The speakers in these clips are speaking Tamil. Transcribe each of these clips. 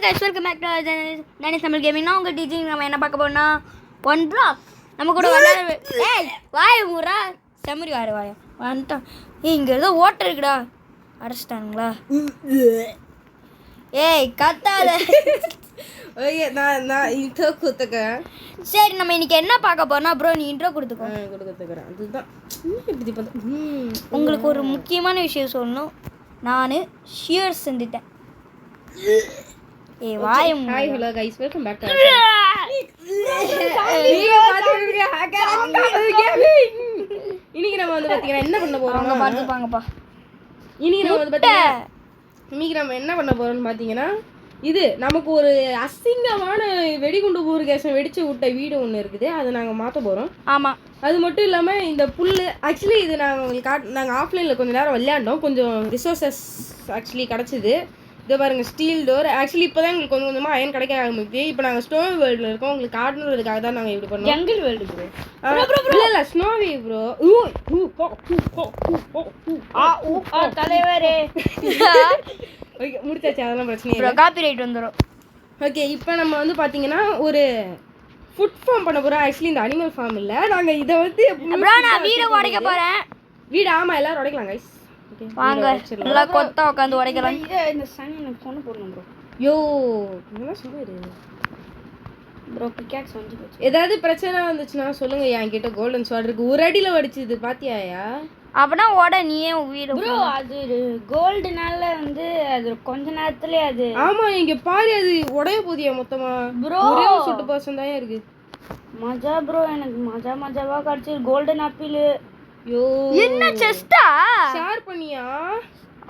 guys, welcome back to our channel. Nanis Tamil Gaming. Now உங்க டீச்சிங் நம்ம என்ன பார்க்க போறோம்னா ஒன் பிளாக் நம்ம கூட விளையாட. ஏய் வாய் மூரா செமரி வாய் வந்துட்டான். இங்க ஏதோ ஓட்டர் இருக்குடா. அடிச்சிட்டாங்களா? ஏய் கத்தாத. ஓகே நான் இன்ட்ரோ கொடுத்துக்கிறேன். சரி நம்ம இன்னைக்கு என்ன பார்க்க போறோம்னா ப்ரோ நீ இன்ட்ரோ கொடுத்துக்கோ. கொடுத்துக்கிறேன். அதுதான் இப்படி உங்களுக்கு ஒரு முக்கியமான விஷயம் சொல்லணும். நான் ஷியர் செஞ்சுட்டேன். ஏய் வாய் hi hello guys welcome back to இன்னைக்கு நம்ம வந்து பாத்தீங்கன்னா என்ன பண்ண போறோம் பாத்துப்பாங்கப்பா. இன்னைக்கு நம்ம வந்து பாத்தீங்கன்னா என்ன பண்ண போறோம்னு பாத்தீங்கன்னா இது நமக்கு ஒரு அசிங்கமான வெடிகுண்டு ஊர்கேசம் வெடிச்சு விட்ட வீடு ஒன்று இருக்குது. அதை நாங்கள் மாற்ற போகிறோம். ஆமாம், அது மட்டும் இல்லாமல் இந்த புல் ஆக்சுவலி இது நாங்கள் உங்களுக்கு நாங்கள் ஆஃப்லைனில் கொஞ்சம் நேரம் விளையாண்டோம். கொஞ்சம் ரிசோர்ஸஸ் ஆக்சுவலி கிடச்சிது. இதை பாருங்கள், ஸ்டீல் டோர். ஆக்சுவலி இப்போ தான் எங்களுக்கு கொஞ்சம் கொஞ்சமாக அயன் கிடைக்க ஆரம்பிக்குது. இப்போ நாங்கள் ஸ்னோவி வேர்ல்டில் இருக்கோம். உங்களுக்கு காட்டணுன்றதுக்காக தான் நாங்கள் இப்படி பண்ணோம். ஜங்கிள் வேர்ல்டு ப்ரோ இல்லை ஸ்னோவி ப்ரோ. தலைவரே ஓகே முடிச்சாச்சு, அதெல்லாம் பிரச்சனை இல்லை. காப்பிரைட் வந்துடும். ஓகே இப்போ நம்ம வந்து பார்த்தீங்கன்னா ஒரு ஃபுட் ஃபார்ம் பண்ண போகிறோம். ஆக்சுவலி இந்த அனிமல் ஃபார்ம் இல்லை, நாங்கள் இதை வந்து நான் வீடு உடைக்க போகிறேன். வீடு ஆமாம் எல்லாரும் உடைக்கலாம் கைஸ். வாங்க எல்லாம் கொத்தா உட்காந்து உடைக்கலாம். இந்த சனி எனக்கு ஃபோன் போடணும் ப்ரோ. யோ என்ன சொல்லுது ப்ரோ, பிக்காக்ஸ் வந்து போச்சு. ஏதாவது பிரச்சனை வந்துச்சுன்னா சொல்லுங்க. என்கிட்ட கோல்டன் ஸ்வாட் இருக்கு. ஒரு அடியில் வடிச்சுது பாத்தியாயா? அப்படின்னா உட நீயே வீடு ப்ரோ. அது கோல்டுனால வந்து அது கொஞ்ச நேரத்துலயே அது. ஆமா இங்க பாரு, அது உடைய போதியா மொத்தமா ப்ரோ. ஒரே ஒரு சொட்டு பர்சன்ட் தான் இருக்கு. மஜா ப்ரோ, எனக்கு மஜாவா கிடைச்சு கோல்டன் ஆப்பிள். யோ என்ன செஸ்டா ஷேர் பண்ணியா?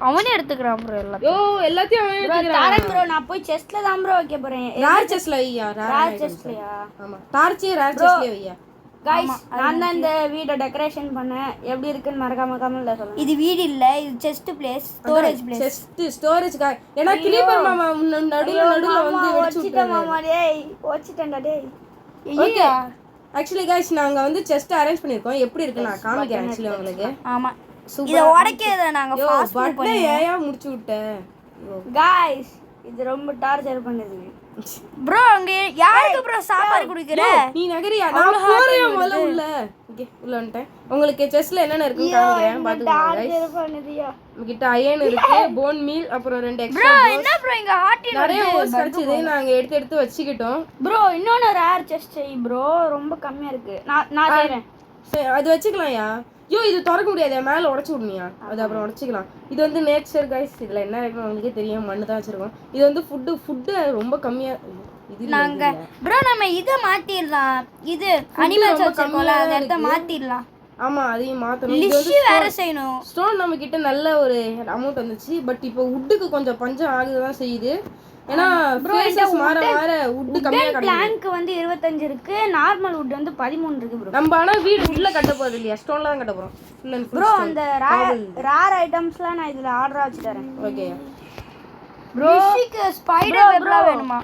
அவனே எடுத்துக்கறான் ப்ரோ எல்லாம். யோ எல்லாத்தையும் அவனே எடுத்துக்கறான் ப்ரோ. நான் போய் செஸ்ட்ல தான் ப்ரோ வைக்க போறேன். ரேர் செஸ்ட்ல ஐயா. ரேர் செஸ்ட்லயா? ஆமா டார்ச் ரேர் செஸ்ட்ல ஐயா. गाइस நான் தான் இந்த வீடியோ டெக்கரேஷன் பண்ணேன். எப்படி இருக்குன்னு மறக்காம கமெண்ட்ல சொல்லுங்க. இது வீடு இல்ல, இது chest place, storage place. Chest ஸ்டோரேஜ்க்கா. ஏனா கிரீப்பர் மாமா நடுவுல வந்து வெச்சிட்ட மாமா. டேய் ஓச்சிட்டேன்டா டேய். ஓகே ஆக்சுவலி गाइस நாங்க வந்து செஸ்ட் அரேஞ்ச் பண்ணிருக்கோம். எப்படி இருக்கு நான் காமிக்கிறேன் ஆக்சுவலி உங்களுக்கு. ஆமா இத உடைக்கறத நாங்க ஃபாஸ்ட் மூவ் பண்ணி ஏயா முடிச்சு விட்டேன். गाइस இது ரொம்ப டார்ச்சர் பண்ணுது ப்ரோ. அங்க யாருக்கு ப்ரோ சாப்பாடு குடிக்குற? நீ நகரியா? நான் போறேன் முதல்ல உள்ள. ஓகே உள்ள வந்துட்டேன். உங்களுக்கு செஸ்ட்ல என்னென்ன இருக்குன்னு காமிக்கிறேன் பாத்துக்கோங்க गाइस. டார்ச்சர் பண்ணுதியா? நம்மகிட்ட அயன் இருக்கு, போன் மீல், அப்புறம் 2 எக்ஸ்ட்ரா ப்ரோ. போன். என்ன ப்ரோ இங்க ஹார்ட் நிறைய ஓஸ் கிடைச்சது. நாங்க எடுத்து வச்சுக்கிட்டோம். ப்ரோ இன்னொன்னு ரேர் செஸ்ட் செய் ப்ரோ. ரொம்ப கம்மியா இருக்கு. நான் செய்றேன். சரி அது வச்சுக்கலாம்யா. ஐயோ இது திறக்க முடியாது, மேலே உடச்சி விடணியா? அது அப்புறம் உடச்சிக்கலாம். இது வந்து நேச்சர் கைஸ். இதில் என்ன இருக்குன்னு உங்களுக்கே தெரியும். மண்ணு தான் வச்சுருக்கோம். இது வந்து ஃபுட்டு ரொம்ப கம்மியாக இது. நாங்க ப்ரோ நம்ம இதை மாற்றிடலாம். இது அனிமல்ஸ் வச்சுருக்கோம்ல, அதை எடுத்து மாற்றிடலாம். ஆமாம் அதையும் மாற்றணும். லிஸ்ட் வேறு செய்யணும். ஸ்டோன் நம்மக்கிட்ட நல்ல ஒரு அமௌண்ட் வந்துச்சு. பட் இப்போ வுட்டுக்கு கொஞ்சம் பஞ்சம் ஆகுது தான் செய்யுது. ஏன்னா ஃபேஸஸ் மாற வுட் கம்மியா கிடைக்கும். பிளாங்க் வந்து 25 இருக்கு, நார்மல் வுட் வந்து 13 இருக்கு ப்ரோ. நம்ம ஆனா வீடு உள்ள கட்ட போறது இல்லையா, ஸ்டோன்ல தான் கட்ட போறோம். ப்ரோ அந்த ரேர் ஐட்டம்ஸ்லாம் நான் இதுல ஆர்டர் வச்சு தரேன். ஓகே ப்ரோ ஃபிஷிக்கு ஸ்பைடர் வெப்லாம் வேணுமா?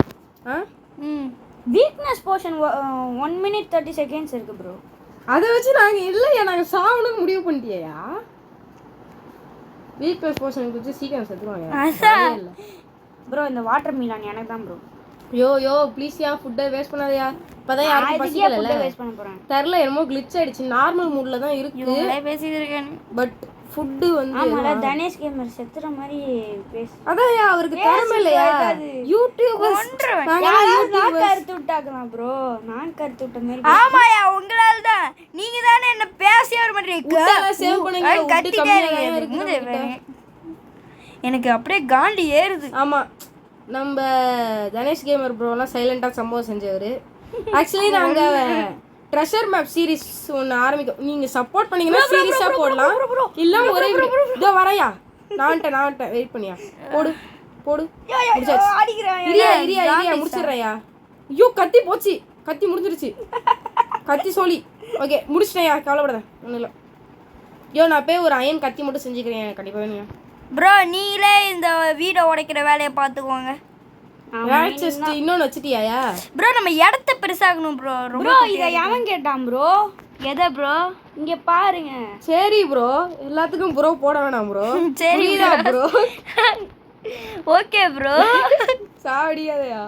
வீக்னஸ் போஷன் 1 minute 30 seconds இருக்கு ப்ரோ. அத வச்சு நாங்க இல்லையா நாங்க சாவணும்னு முடிவு பண்ணிட்டியா? வீக்னஸ் போஷன் வச்சு சீக்கிரம் செத்துவாங்க ப்ரோ. இந்த வாட்டர் மீலான் எனக்கு தான் ப்ரோ. யோ ப்ளீஸ் யா, ஃபுட்டை வேஸ்ட் பண்ணாதயா. இப்பதான் யாரும் பசிக்கல வேஸ்ட் பண்ண போறேன். தெரியல, என்னமோ கிளிட்ச் ஆயிடுச்சு. நார்மல் மூட்ல தான் இருக்கு. இவங்களே பேசிட்டு இருக்கேன். பட் ஃபுட் வந்து ஆமால தனேஷ் கேமர் செத்துற மாதிரி பேச. அதான்யா அவருக்கு திறமை இல்லையா? யூடியூபர்ஸ் நான் கருத்து விட்டாக்கலாம் ப்ரோ. நான் கருத்து விட்ட மாதிரி. ஆமாயா உங்களால தான். நீங்க தானே என்ன பேசியே வர மாட்டீங்க. சேவ் பண்ணுங்க. கத்திட்டே இருக்கு. எனக்கு அப்படியே காண்டி ஏறுது. ஆமா நம்ம தனேஷ் கேமர் ப்ரோலாம் சைலண்டாக சம்பவம் செஞ்சவர். ஆக்சுவலி நாங்கள் ட்ரெஷர் மேப் சீரிஸ் ஒன்று ஆரம்பிக்கும். நீங்கள் சப்போர்ட் பண்ணீங்கன்னா சீரியஸாக போடலாம். இல்லை ஒரே இதோ வரையா நான் வெயிட் பண்ணியா. போடு இரியா முடிச்சிடுறையா. ஐயோ கத்தி போச்சு, கத்தி முடிஞ்சிருச்சு. கத்தி சோழி. ஓகே முடிச்சிட்டேயா, கவலைப்படாத ஒன்றும் இல்லை. ஐயோ நான் போய் ஒரு அயன் கத்தி மட்டும் செஞ்சுக்கிறேன் கண்டிப்பாக வேணுயா. ப்ரோ நீங்களே இந்த வீடை உடைக்கிற வேலையை பார்த்துக்கோங்க. இன்னொன்று வச்சுட்டியாயா? ப்ரோ நம்ம இடத்த பெருசாகணும் ப்ரோ. ப்ரோ இதை எவன் கேட்டான் ப்ரோ? எதை ப்ரோ? இங்க பாருங்க. சரி ப்ரோ, எல்லாத்துக்கும் ப்ரோ போட வேணாம் ப்ரோ. சரி ப்ரோ. Okay bro. சாடியாதையா.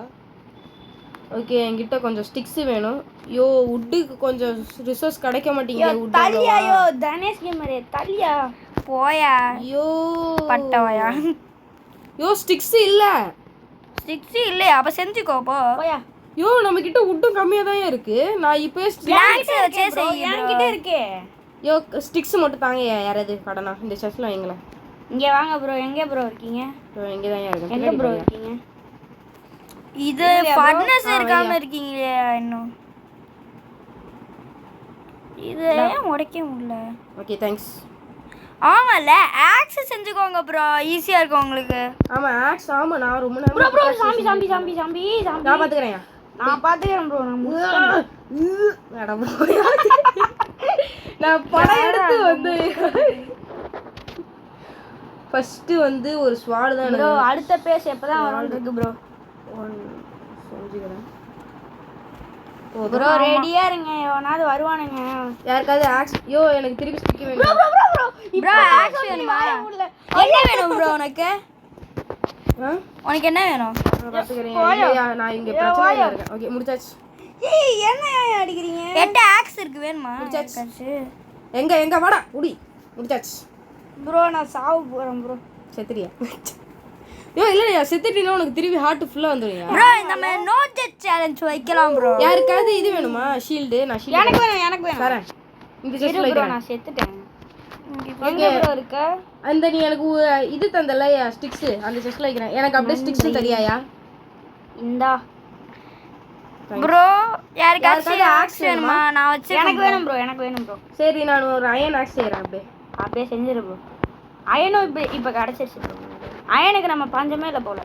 ஓகே, என்கிட்ட கொஞ்சம் ஸ்டிக்ஸ் வேணும். யோ வுட்டுக்கு கொஞ்சம் ரிசோர்ஸ் கிடைக்க மாட்டேங்குது. தலியாயோ தனேஷ் கேமரே தலியா போயா ஐயோ பட்டவாயா. யோ ஸ்டிக்ஸ் இல்ல. 6 இல்லையா? அப்ப செஞ்சுக்கோ போ. போயா. யோ நம்ம கிட்ட வுட்டும் கம்மியா தான் இருக்கு. நான் இப்போ ஸ்நாக்ஸ் வச்சே செய்ய. என்கிட்ட இருக்கே. யோ ஸ்டிக்ஸ் மட்டும் தாங்க. யாராவது கடனா இந்த செஸ்ல வைங்களேன். இங்க வாங்க ப்ரோ. எங்க ப்ரோ இருக்கீங்க? இங்கே தான் இருக்கேன். எங்க ப்ரோ இருக்கீங்க? இது ஃபர்னஸ் இருக்காம இருக்கீங்களே இன்னும். இது ஏன் உடைக்க முடியல? Okay thanks. ஆமால ஆக்ஸ் செஞ்சுக்கோங்க ப்ரோ, ஈஸியா இருக்கும் உங்களுக்கு. ஆமா ஆக்ஸ். ஆமா நான் ரொம்ப நேரம் bro bro zombie zombie zombie zombie zombie நான் பாத்துக்கறேன். நான் பாத்துக்கறேன் ப்ரோ. நான் படம் எடுத்து வந்து ஃபர்ஸ்ட் வந்து ஒரு ஸ்வாட் தான் ப்ரோ. அடுத்த பேஸ் எப்பதான் வரும்னு இருக்கு ப்ரோ. செஞ்சுக்கிறேன் ப்ரோ ரெடியா இருங்க. எவனாவது வருவானுங்க. யாருக்காவது ஆக்ஸ். யோ எனக்கு திருப்பி ஸ்டிக் வேணும். ப்ரோ ஆக்ஸ் வேணுமா? என்ன வேணும் ப்ரோ உனக்கு? உனக்கு என்ன வேணும்? நான் பாத்துக்கறேன். இல்லையா நான் இங்க பிரச்சனையில இருக்கேன். ஓகே முடிச்சாச்சு. ஏய் என்ன அடிக்கிறீங்க? 8 ஆக்ஸ் இருக்கு வேணுமா? முடிச்சாச்சு. எங்க வாடா உடி. முடிச்சாச்சு ப்ரோ. நான் சாவு போறேன் ப்ரோ. செத்துறியா? யோ இல்லையா செத்துட்டீனா உனக்கு திருப்பி ஹார்ட் ஃபுல்லா வந்துருங்க. ப்ரோ நம்ம நோ ஜெட் சேலஞ்ச் வைக்கலாம் ப்ரோ. யாருக்காவது இது வேணுமா? ஷீல்ட். நான் ஷீல்ட் எனக்கு வேணும். எனக்கு வேணும். தரேன். இந்த செஸ்ல ப்ரோ வைக்கிறேன். நான் செத்துட்டேன். எங்க ப்ரோ இருக்க? அந்த நீ எனக்கு இது தந்தல ஸ்டிக்ஸ், அந்த செஸ்ல வைக்கிறேன். எனக்கு அப்படியே ஸ்டிக்ஸ் தரியாயா? இந்தா ப்ரோ. யாருக்காவது ஆக்ஸ் வேணுமா? நான் வச்சு. எனக்கு வேணும் ப்ரோ. எனக்கு வேணும் ப்ரோ. சரி நான் ஒரு அயன் ஆக்ஸ் செய்றேன். அப்படியே செஞ்சிரு ப்ரோ. அயனும் இப்ப கிடைச்சிருச்சு ப்ரோ. அயனுக்கு நம்ம பஞ்சமே இல்ல போல.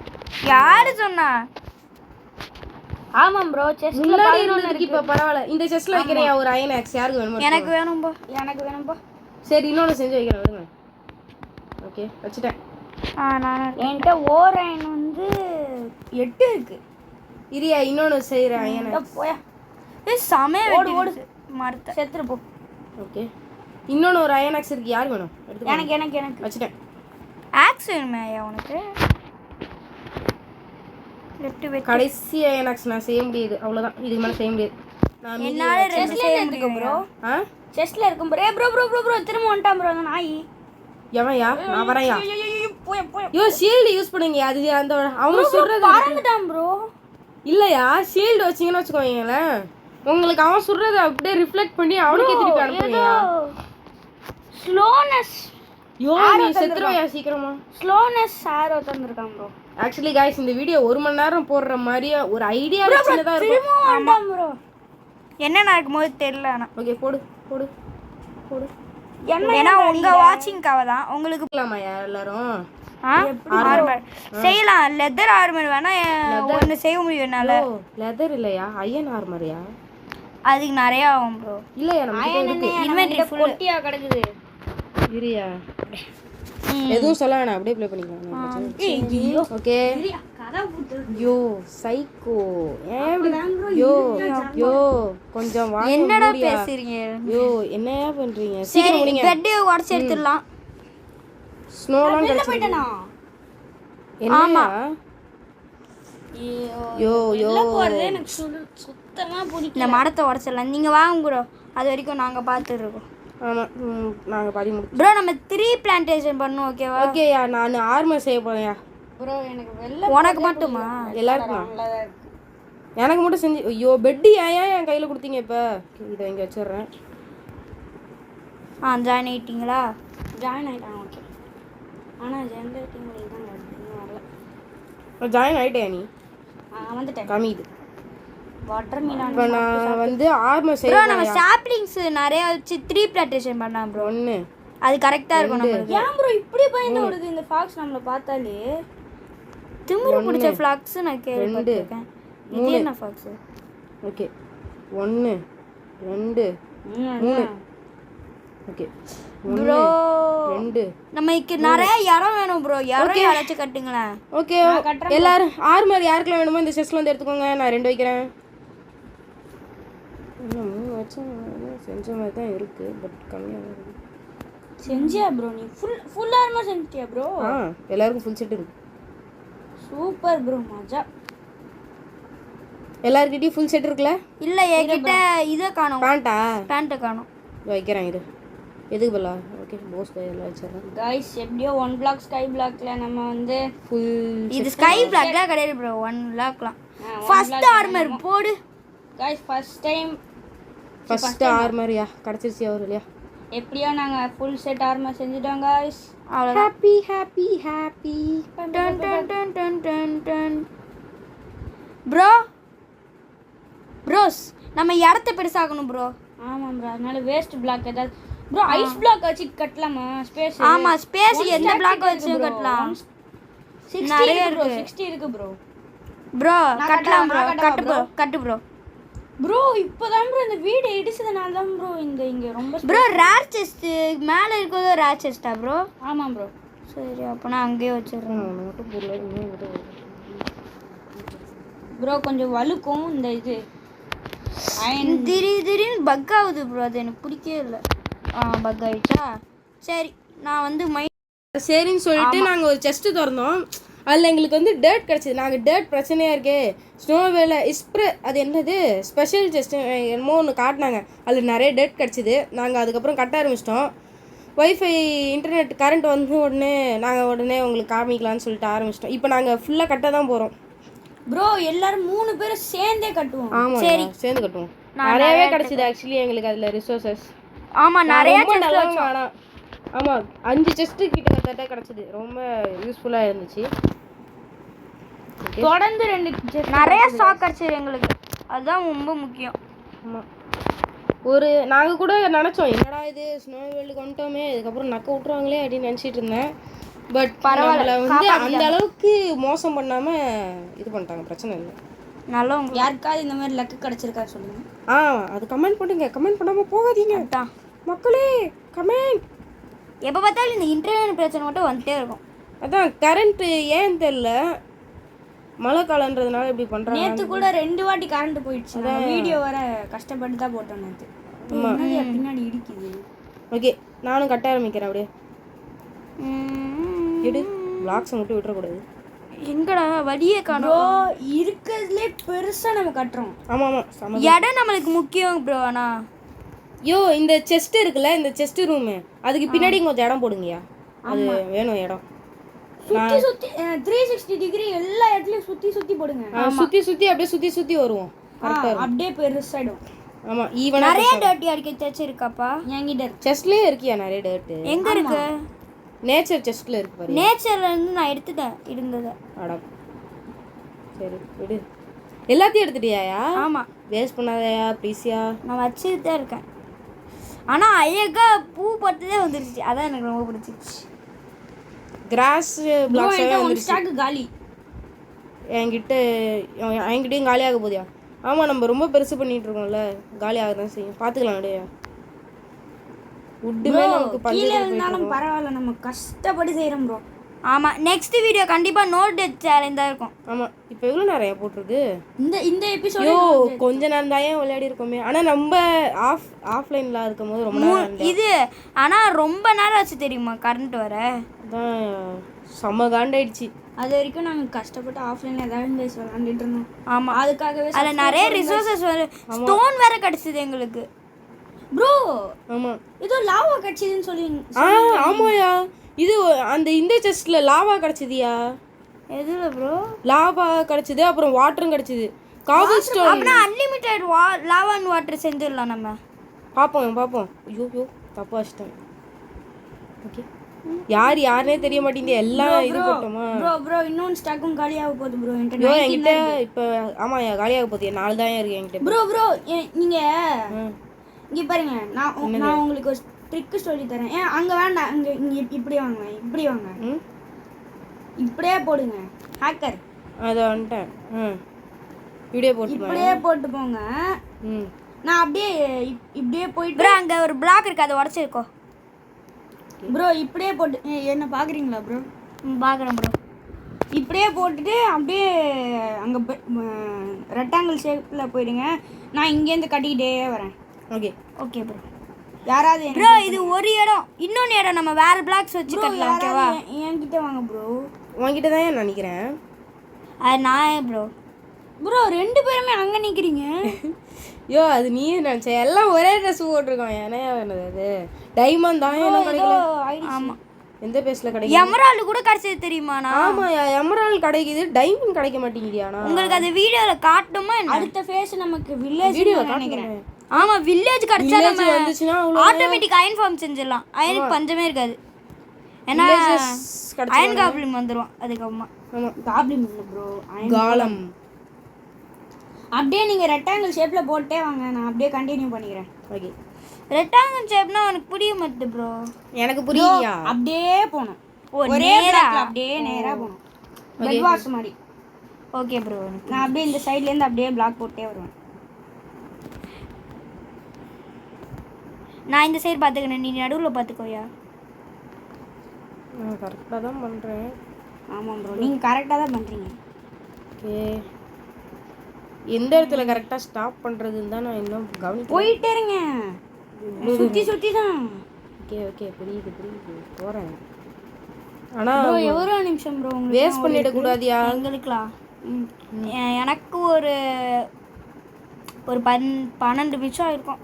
யாரு சொன்னா? ஆமாம் ப்ரோ. செஸ்ல முன்னாடி இருந்ததுக்கு இப்ப பரவாயில்ல. இந்த செஸ்ல வைக்கிறேன் ஒரு அயன் ஆக்ஸ். யாருக்கு வேணுமா? எனக்கு வேணும் போ. எனக்கு வேணும் போ. சரி இன்னொன்னு செஞ்சு வைக்கிறேன். விடுங்க. ஓகே வச்சிட்டேன். நான் என்கிட்ட ஓர் அயன் வந்து 8 இருக்கு. இரியா இன்னொன்னு செய்றேன் அயன் ஆக்ஸ். போயா. சமய ஓடு மரத்தை செத்துரு போ. ஓகே இன்னொன்னு ஒரு அயன் ஆக்ஸ் இருக்கு. யார் வேணும்? எடுத்து எனக்கு எனக்கு எனக்கு வச்சிட்டேன். ஆக்ஸ் வேணுமே உனக்கு? லெஃப்ட் வெட். கடைசி அயன் ஆக்ஸ் நான் செய்ய முடியாது. அவ்வளவுதான். இதுக்கு மேல செய்ய முடியாது. நான் என்னால ரெண்டு செய்ய முடியும் ப்ரோ. செஸ்ல இருக்கும் bro. Bro bro bro bro திரும்ப வந்துட்டான் ப்ரோ அந்த நாய். எவன்யா? நான் வரேன்யா. போய் போய். யோ ஷீல்ட் யூஸ் பண்ணுங்க. அது அந்த அவன் சொல்றது பறந்துட்டான் ப்ரோ. இல்லையா ஷீல்டு வச்சீங்கன்னு வச்சுக்கோங்களேன், உங்களுக்கு அவன் சொல்றதை அப்படியே ரிஃப்ளெக்ட் பண்ணி அவனுக்கே திருப்பி அனுப்புவீங்க. ஸ்லோனஸ். யோ நீ செத்துருவையா சீக்கிரமா. ஸ்லோனஸ் ஆரோ தந்திருக்கான் ப்ரோ. ஆக்சுவலி गाइस இந்த வீடியோ 1 மணி நேரம் போடுற மாதிரி ஒரு ஐடியா வச்சுனதா இருக்கும். ஆமா ப்ரோ. என்ன நடக்குமோ தெரியல. ஆனா ஓகே போடு போடு போடு. ஏன்னா உங்க வாட்சிங்காக தான். உங்களுக்கு இருக்கலாமா எல்லாரும்? ஆர்மர் செய்யலாம். லெதர் ஆர்மர் வேணா ஒன்று செய்ய முடியும் என்னால. லெதர் இல்லையா? அயன் ஆர்மரியா? அதுக்கு நிறைய ஆகும் ப்ரோ. இல்லையா நம்ம இருக்கு. இன்வென்டரி ஃபுல் பொட்டியா கிடக்குது. இரியா எதுவும் சொல்ல வேணாம். அப்படியே ப்ளே பண்ணிக்கலாம். ஓகே யோ சைக்கோ. யோ யோ கொஞ்சம் வாங்க. என்னடா பேசுறீங்க? யோ என்னையா பண்றீங்க? சரி சீக்கிரம் முடிங்க. பெட் உடைச்சு எடுத்துடலாம். ஸ்னோலாம் கிடைச்சிருச்சு. ஆமா யோ யோ எனக்கு சுத்தமா பிடிக்கல. இந்த மரத்தை உடைச்சிடலாம். நீங்க வாங்க ப்ரோ. அது வரைக்கும் நாங்க பார்த்துட்டு இருக்கோம். ஆமா நாங்க பாதி முடிச்சு. ப்ரோ நம்ம 3 பிளான்டேஷன் பண்ணுவோம். ஓகேவா? ஓகேயா நான் ஆர்மர் செய்ய போறேன்யா. ப்ரோ எனக்கு வெள்ள உனக்கு மட்டுமா? எல்லாருக்கும் எனக்கு மட்டும் செஞ்சு. ஐயோ பெட் ஏன் என் கையில கொடுத்தீங்க? இப்ப இதை இங்க வச்சிடுறேன். ஜாயின் ஆயிட்டீங்களா? ஜாயின் ஆயிட்டான். ஓகே ஆனா ஜெனரேட்டிங் தான் வரல. ஜாயின் ஆயிட்டேன். நீ வந்துட்டேன். கம்மி இது வாட்டர் மீலான். இப்போ நான் வந்து ஆர்மர் ப்ரோ செய்ய நம்ம சாப்லிங்ஸ் நிறைய வச்சு 3 பிளான்டேஷன் பண்ணலாம் ப்ரோ. 1 அது கரெக்டா இருக்கும் நமக்கு. ஏன் ப்ரோ இப்படி பயந்து ஓடுது இந்த ஃபாக்ஸ் நம்மள பார்த்தாலே? திமிரு பிடிச்ச ஃப்ளாக்ஸ் நான் கேள்விப்பட்டிருக்கேன். இது என்ன ஃப்ளாக்ஸ்? ஓகே 1 2 3 ஓகே ப்ரோ 2 நமக்கு நிறைய இடம் வேணும் ப்ரோ. இடம் யாராச்சும் கட்டுங்களேன். ஓகே எல்லாரும் ஆர்மர் யாருக்குலாம் வேணுமோ இந்த செஸ்ல வந்து எடுத்துக்கோங்க. நான் 2 வைக்கிறேன். இன்னும் 3 வச்சு செஞ்ச மாதிரி தான் இருக்கு. பட் கம்மியாக இருக்கு. செஞ்சியா ப்ரோ? நீ ஃபுல் ஆர்மர் செஞ்சிட்டியா ப்ரோ? எல்லாருக்கும் ஃபுல் செட் இருக்கு. Super bro. மஜா. எல்லார்கிட்டயும் ஃபுல் செட் இருக்குல்ல? இல்லை என்கிட்ட இதை காணும், பேண்ட்டா? பேண்ட்டை காணும். வைக்கிறேன் இரு. எதுக்கு பல்லா? ஓகே போஸ் கையெல்லாம் வச்சிடறேன். கைஸ் எப்படியோ 1 பிளாக் ஸ்கை பிளாக்ல நம்ம வந்து ஃபுல் இது ஸ்கை பிளாக்லாம் கிடையாது ப்ரோ, 1 பிளாக்லாம். ஃபர்ஸ்ட் ஆர்மர் போடு கைஸ் ஃபர்ஸ்ட் ஆர்மரியா கிடச்சிருச்சு அவர் இல்லையா? எப்படியோ நாங்கள் ஃபுல் செட் ஆர்மர் செஞ்சுட்டோம் கைஸ். அவ்வளோதான். Happy happy happy. Done done done done done done. Bro bros நம்ம இடத்த பெருசாகணும் ப்ரோ. ஆமாம் ப்ரோ, அதனால வேஸ்ட் பிளாக் ஏதாவது ப்ரோ ஐஸ் பிளாக் வச்சு கட்டலாமா ஸ்பேஸ்? ஆமா ஸ்பேஸ் எந்த பிளாக் வச்சு கட்டலாம்? 60 நிறைய இருக்கு ப்ரோ, இருக்கு. 60 இருக்கு ப்ரோ. ப்ரோ கட்டலாம் ப்ரோ, நான் கட்டு ப்ரோ, கட்டு ப்ரோ. ப்ரோ இப்போதான் ப்ரோ இந்த வீடு இடிச்சதுனால தான் ப்ரோ இங்க ரொம்ப ப்ரோ ரேர் செஸ்ட் மேலே இருக்கிறது ரேர் செஸ்டா ப்ரோ? ஆமாம் ப்ரோ. சரி அப்போ நான் அங்கேயே வச்சிடுறேன். மட்டும் புரியல. ப்ரோ கொஞ்சம் வழுக்கும் இந்த இது அயன். திடீர்னு பக் ஆகுது ப்ரோ, அது எனக்கு பிடிக்கவே இல்லை. பக் ஆயிடுச்சா? சரி நான் வந்து சரின்னு சொல்லிட்டு நாங்கள் ஒரு செஸ்ட்டு திறந்தோம். அதில் எங்களுக்கு வந்து டேட் கிடச்சிது. நாங்கள் டேட் பிரச்சனையாக இருக்கே ஸ்னோவேல அது என்னது ஸ்பெஷல் செஸ்ட்டு என்னமோ ஒன்று காட்டினாங்க. அதில் நிறைய டேட் கிடச்சிது. நாங்கள் அதுக்கப்புறம் கட்ட ஆரம்பிச்சிட்டோம். ஒய்ஃபை இன்டர்நெட் கரண்ட் வந்து நாங்கள் உடனே உங்களுக்கு காமிக்கலான்னு சொல்லிட்டு ஆரம்பிச்சிட்டோம். இப்போ நாங்கள் ஃபுல்லாக கட்ட தான் போகிறோம். ப்ரோ எல்லாரும் 3 பேரும் சேர்ந்தே கட்டுவோம். ஆமாம் சரி சேர்ந்து கட்டுவோம். நிறையவே கிடச்சிது ஆக்சுவலி எங்களுக்கு அதில் ரிசோர்ஸஸ். ஆமாம் நிறைய நல்லா வேணாம். ஆமாம் 5 செஸ்ட்டு கிட்டத்தட்ட கிடச்சிது. ரொம்ப யூஸ்ஃபுல்லாக இருந்துச்சு. தொடர்ந்து 2 நிறைய ஸ்டாக் கிடச்சிது எங்களுக்கு, அதுதான் ரொம்ப முக்கியம். ஆமாம் நாங்கள் கூட நினச்சோம் என்னடா இது ஸ்னோ வேர்ல்டுக்கு வந்துட்டோமே இதுக்கப்புறம் நக்க விட்ருவாங்களே அப்படின்னு நினச்சிட்டு இருந்தேன். பட் பரவாயில்ல வந்து அந்த அளவுக்கு மோசம் பண்ணாமல் இது பண்ணிட்டாங்க. பிரச்சனை இல்லை. நல்லா யாருக்காவது இந்த மாதிரி லக்கு கிடச்சிருக்கா சொல்லுங்க. அது கமெண்ட் பண்ணுங்க. கமெண்ட் பண்ணாமல் போகாதீங்க மக்களே. கமெண்ட் எப்போ பார்த்தாலும் இந்த இன்டர்நெட் பிரச்சனை மட்டும் வந்துட்டே இருக்கும். அதான் கரண்ட்டு ஏன்னு தெரில, மழை காலன்றதுனால இப்படி பண்ணுறாங்க. நேற்று கூட 2 வாட்டி கரண்ட் போயிடுச்சு. வீடியோ வர கஷ்டப்பட்டு தான் போட்டோம் நேற்று. பின்னாடி இடிக்குது. ஓகே நானும் கட்ட ஆரம்பிக்கிறேன். அப்படியே எடு பிளாக்ஸை மட்டும் விட்டுறக்கூடாது. எங்கடா வழியே காணோம். இருக்கிறதுலே பெருசா நம்ம கட்டுறோம். ஆமாம் ஆமாம் இடம் நம்மளுக்கு முக்கியம் ப்ரோ. ஆனால் இந்த செஸ்ட் இருக்குல்ல, இந்த செஸ்ட் ரூமு அதுக்கு பின்னாடி கொஞ்சம் இடம் போடுங்கயா. அது வேணும் இடம். சுத்தி 360 டிகிரி எல்லா இடத்துலயும் சுத்தி போடுங்க. சுத்தி அப்படியே சுத்தி வருவோம். அப்படியே பெருசாயிடும். ஆமா ஈவனா நிறைய டர்ட்டி அடிக்க செஸ் இருக்காப்பா என்கிட்ட. செஸ்ட்லயே இருக்கியா நிறைய டர்ட்? எங்க இருக்கு? நேச்சர் செஸ்ட்ல இருக்கு பாரு. நேச்சர்ல இருந்து நான் எடுத்துட்டேன் இருந்தது. அட சரி விடு. எல்லாத்தையும் எடுத்துட்டியாயா? ஆமா வேஸ்ட் பண்ணாதயா ப்ளீஸ்யா. நான் வச்சுட்டு தான் இருக்கேன். ஆனா அழகா பூ பட்டுதே வந்துருச்சு, அதான் எனக்கு ரொம்ப பிடிச்சிருச்சு. கிராஸ் பிளாக்ஸ் ஒரு ஸ்டாக் காலி. என்கிட்டயும் காலியாக போதியா? ஆமாம் நம்ம ரொம்ப பெருசு பண்ணிட்டு இருக்கோம்ல, காலியாக தான் செய்யும். பார்த்துக்கலாம் அப்படியே. உட்டுமே நமக்கு கீழே இருந்தாலும் பரவாயில்ல, நம்ம கஷ்டப்பட்டு செய்கிறோம் ப்ரோ. ஆமாம் நெக்ஸ்ட் வீடியோ கண்டிப்பாக நோட் சேலஞ்ச் தான் இருக்கும். ஆமாம் இப்போ எவ்வளோ நிறைய போட்டிருக்கு இந்த எபிசோட். கொஞ்ச நேரம் தான் ஏன் விளையாடி இருக்கோமே. ஆனால் நம்ம ஆஃப்லைனில் இருக்கும் போது ரொம்ப நேரம் இது ஆனால் ரொம்ப நேரம் ஆச்சு தெரியுமா கரண்ட் வர. அதான் செம்ம காண்டாயிடுச்சு. அது வரைக்கும் நாங்கள் கஷ்டப்பட்டு ஆஃப்லைனில் ஏதாவது பேசி விளாண்டுட்டு இருந்தோம். ஆமாம் அதுக்காகவே அதில் நிறைய ரிசோர்ஸஸ் ஸ்டோன் வேற கிடச்சிது எங்களுக்கு ப்ரோ. ஆமாம் ஏதோ லாவா கிடச்சிதுன்னு சொல்லி. ஆமாயா இது இந்த செஸ்ட்ல லாவா கிடச்சிதியா? எதுல ப்ரோ? லாவா கிடச்சிது, அப்புறம் வாட்டரும் கிடச்சிது. Cobble stone. அப்படின்னா அன்லிமிட்டெட் லாவா அண்ட் வாட்டர் செஞ்சிடலாம் நம்ம. பார்ப்போம். ஐயோ தப்பா வச்சிட்டேன். ஓகே யாருனே தெரிய மாட்டேங்குது. எல்லாம் இது போட்டோமா ப்ரோ இன்னொன்று ஸ்டாக்கும் காலியாக போகுது ப்ரோ. என்கிட்ட இப்போ ஆமாயா காலியாக போகுது. 4 தான் இருக்கு என்கிட்ட. ப்ரோ நீங்கள் இங்கே பாருங்க, நான் உங்களுக்கு ஒரு ட்ரிக்கு சொல்லி தரேன். அங்கே வேண்டாம், இங்கே இப்படி வாங்க. இப்படியே போடுங்க ஹேக்கர். அதை வந்துட்டேன். இப்படியே போட்டு போங்க. நான் அப்படியே இப்படியே போயிட்டு ப்ரோ அங்கே ஒரு பிளாக் இருக்கு, அதை உடச்சிருக்கோ ப்ரோ. இப்படியே போட்டு என்ன பார்க்குறீங்களா ப்ரோ? பார்க்குறேன் ப்ரோ. இப்படியே போட்டுட்டு அப்படியே அங்கே ரெக்டாங்கிள் ஷேப்பில் போயிடுங்க. நான் இங்கேருந்து கட்டிக்கிட்டே வரேன். Okay bro. யாராவது ப்ரோ இது ஒரு இடம், இன்னொன்று இடம் நம்ம வேற பிளாக்ஸ் வச்சு கட்டலாம். ஓகேவா? என்கிட்ட வாங்க ப்ரோ. உன்கிட்ட தான் நினைக்கிறேன். அது நான் ப்ரோ ப்ரோ 2 பேருமே அங்க நிக்கிறீங்க. ஐயோ அது நீ நினச்ச எல்லாம் ஒரே ட்ரெஸ் போட்டிருக்கோம். ஏன்னா வேணுது அது டைமண்ட் தான் என்ன கிடைக்கல. ஆமா. எந்த பேஸ்ல கிடைக்கும்? எமரால்டு கூட கிடைச்சது தெரியுமாண்ணா? ஆமாயா எமரால்டு கிடைக்குது, டைமண்ட் கிடைக்க மாட்டேங்குதியாண்ணா. உங்களுக்கு அது வீடியோல காட்டணுமா என்ன? அடுத்த ஃபேஸ் நமக்கு வில்லேஜ் வீடியோ நினைக்கிறேன். ஆமா வில்லேஜ் கிடைச்சா Village நம்ம வந்துச்சுன்னா அவ்வளோ ஆட்டோமேட்டிக் அயன் ஃபார்ம் செஞ்சிடலாம். அயனுக்கு பஞ்சமே இருக்காது. ஏன்னா அயன் காப்ளின் வந்துரும் அதுக்கப்புறமா. ஆமா காப்ளின் இல்ல ப்ரோ, காலம். அப்படியே நீங்க ரெக்டாங்கிள் ஷேப்ல போட்டே வாங்க, நான் அப்படியே கண்டினியூ பண்ணிக்கிறேன். ஓகே ரெக்டாங்கிள் ஷேப்னா உனக்கு புரிய மாட்டுது ப்ரோ. எனக்கு புரியலையா? அப்படியே போணும், ஓ ஒரே நேரா. பிளாக்ல அப்படியே நேரா போணும். பெட் வாஷ் மாதிரி. Okay bro. நான் அப்படியே இந்த சைடுல இருந்து அப்படியே பிளாக் போட்டே வருவேன். நான் இந்த சைடு பாத்துக்கிறேன், நீ நடுவுல பாத்துக்கோயா. நான் கரெக்டாக தான் பண்ணுறேன். ஆமாம் ப்ரோ, நீங்க கரெக்டாக தான் பண்றீங்க. ஓகே எந்த இடத்துல கரெக்டாக ஸ்டாப் பண்ணுறதுன்னு தான் நான் இன்னும் கவனிக்க. போயிட்டே இருங்க, சுத்தி சுத்தி தான். ஓகே ஓகே புரியுது போகிறேன். ஆனால் ப்ரோ எவ்வளோ நிமிஷம் ப்ரோ உங்களுக்கு? வேஸ்ட் பண்ணிடக்கூடாதியா. எங்களுக்கலாம் எனக்கு ஒரு 12 நிமிஷம் இருக்கும்.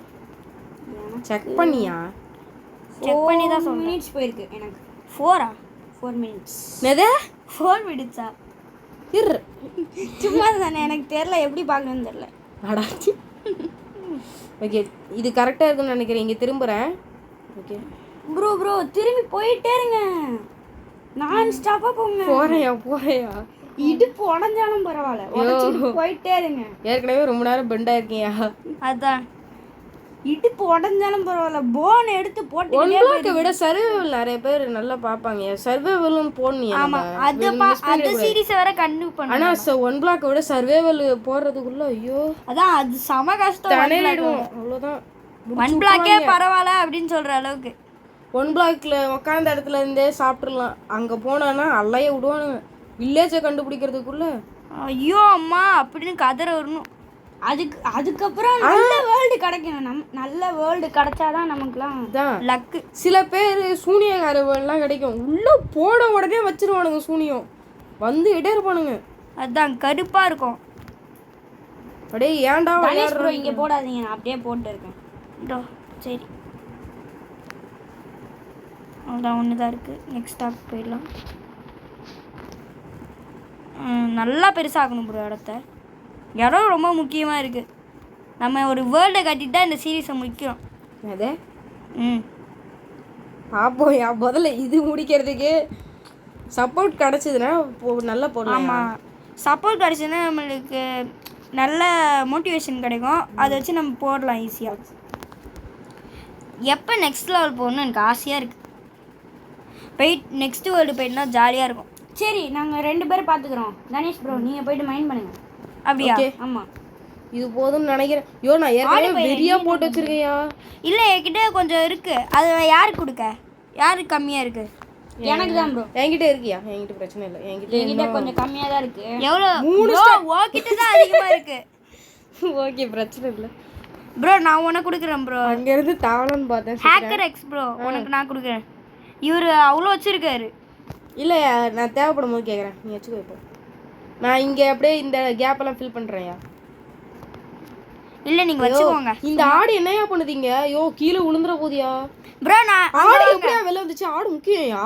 செக் பண்ணியா? செக் பண்ணி தான் சொல்றேன். மினிட்ஸ் போயிருக்கு எனக்கு. 4 4 மினிட்ஸ். என்னது 4 மினிட்ஸா? இரு சும்மா தானே, எனக்கு தெரியல எப்படி பார்க்கணும்னு தெரியல. அடாச்சி. ஓகே இது கரெக்டாக இருக்குன்னு நினைக்கிறேன். இங்கே திரும்புகிறேன். ஓகே ப்ரோ ப்ரோ திரும்பி போயிட்டே இருங்க, நான் ஸ்டாப்பாக போங்க. போறையா இடுப்பு உடஞ்சாலும் பரவாயில்ல, உடச்சிட்டு போயிட்டே இருங்க. ஏற்கனவே ரொம்ப நேரம் பெண்டாக இருக்கியா? அதான் இடுப்பு உடஞ்சாலும் பரவாயில்ல, போன் எடுத்து போட்டு. ஒன் பிளாக்கை விட சர்வைவல் நிறைய பேர் நல்லா பார்ப்பாங்க. சர்வைவலும் போடணும். ஆமா அந்த சீரிஸ் வேற கண்டினியூ பண்ணு. ஆனா ஒன் பிளாக்கை விட சர்வைவல் போடுறதுக்குள்ள ஐயோ அதான் அது சம கஷ்டம். அவ்வளோதான். ஒன் பிளாக்கே பரவாயில்ல அப்படின்னு சொல்ற அளவுக்கு. ஒன் பிளாக்ல உட்காந்த இடத்துல இருந்தே சாப்பிட்றலாம். அங்கே போனான்னா அல்லைய விடுவானுங்க. வில்லேஜை கண்டுபிடிக்கிறதுக்குள்ள ஐயோ அம்மா அப்படின்னு கதற வரணும். அதுக்கப்புறம் நல்ல வேர்ல்டு கிடைக்கணும். நல்ல வேர்ல்டு கிடைச்சாதான் நமக்குலாம் தான் லக்கு. சில பேர் சூனியக்காரவெல்லாம் கிடைக்கும். உள்ள போன உடனே வச்சிருவானுங்க சூனியம், வந்து இடே இருப்பானுங்க. அதான் கடுப்பா இருக்கும். அப்படியே ஏன்டா கணேஷ் ப்ரோ இங்கே போடாதீங்க, நான் அப்படியே போட்டு இருக்கேன். சரி அதான் ஒன்று தான் இருக்குது. நெக்ஸ்ட் ஸ்டாப் போயிடலாம். நல்லா பெருசாகணும் ப்ரோ இடத்த. இடம் ரொம்ப முக்கியமாக இருக்குது. நம்ம ஒரு வேர்ல்டை கட்டிட்டு தான் இந்த சீரீஸை முடிக்கிறோம். அதே பார்ப்போம். முதல்ல இது முடிக்கிறதுக்கு சப்போர்ட் கிடச்சிதுன்னா நல்லா போடலாம். ஆமாம் சப்போர்ட் கிடச்சுன்னா நம்மளுக்கு நல்ல மோட்டிவேஷன் கிடைக்கும். அதை வச்சு நம்ம போடலாம் ஈஸியாக. எப்போ நெக்ஸ்ட் லெவல் போகணுன்னு எனக்கு ஆசையாக இருக்குது. நெக்ஸ்ட் வேர்ல்டு போயிட்டுனா ஜாலியாக இருக்கும். சரி நாங்கள் 2 பேரும் பார்த்துக்குறோம். கணேஷ் ப்ரோ நீங்கள் போயிட்டு மைண்ட் பண்ணுங்க. அப்படியா? ஆமாம் இது போதும்னு நினைக்கிறேன். ஐயோ நான் ஏற்கனவே வெறியா போட்டு வச்சிருக்கையா? இல்லை என்கிட்ட கொஞ்சம் இருக்குது. அது யாருக்கு கொடுக்க? யாருக்கு கம்மியாக இருக்குது? எனக்கு தான் ப்ரோ. என்கிட்ட இருக்கியா? என்கிட்ட பிரச்சனை இல்லை. என்கிட்ட கொஞ்சம் கம்மியாக தான் இருக்குது. எவ்வளோ? 3 ஓகிட்ட தான் அதிகமாக இருக்குது. ஓகே பிரச்சனை இல்லை ப்ரோ. நான் உனக்கு கொடுக்குறேன் ப்ரோ. அங்கேருந்து தாவலன்னு பார்த்தேன். ஹேக்கர் எக்ஸ் ப்ரோ உனக்கு நான் கொடுக்குறேன். இவர் அவ்வளோ வச்சுருக்காரு. இல்லை நான் தேவைப்படும் போது கேட்குறேன். நீ வச்சுக்கோ. இப்போ நான் இங்கே அப்படியே இந்த கேப்பெல்லாம் ஃபில் பண்ணுறேன்யா. இல்லை நீங்கள் வச்சுக்கோங்க. இந்த ஆடு என்னையா பண்ணுதீங்க? ஐயோ கீழே விழுந்துற போதியா ப்ரோ. நான் ஆடு எப்படியா வெளில வந்துச்சு? ஆடு முக்கியம்யா.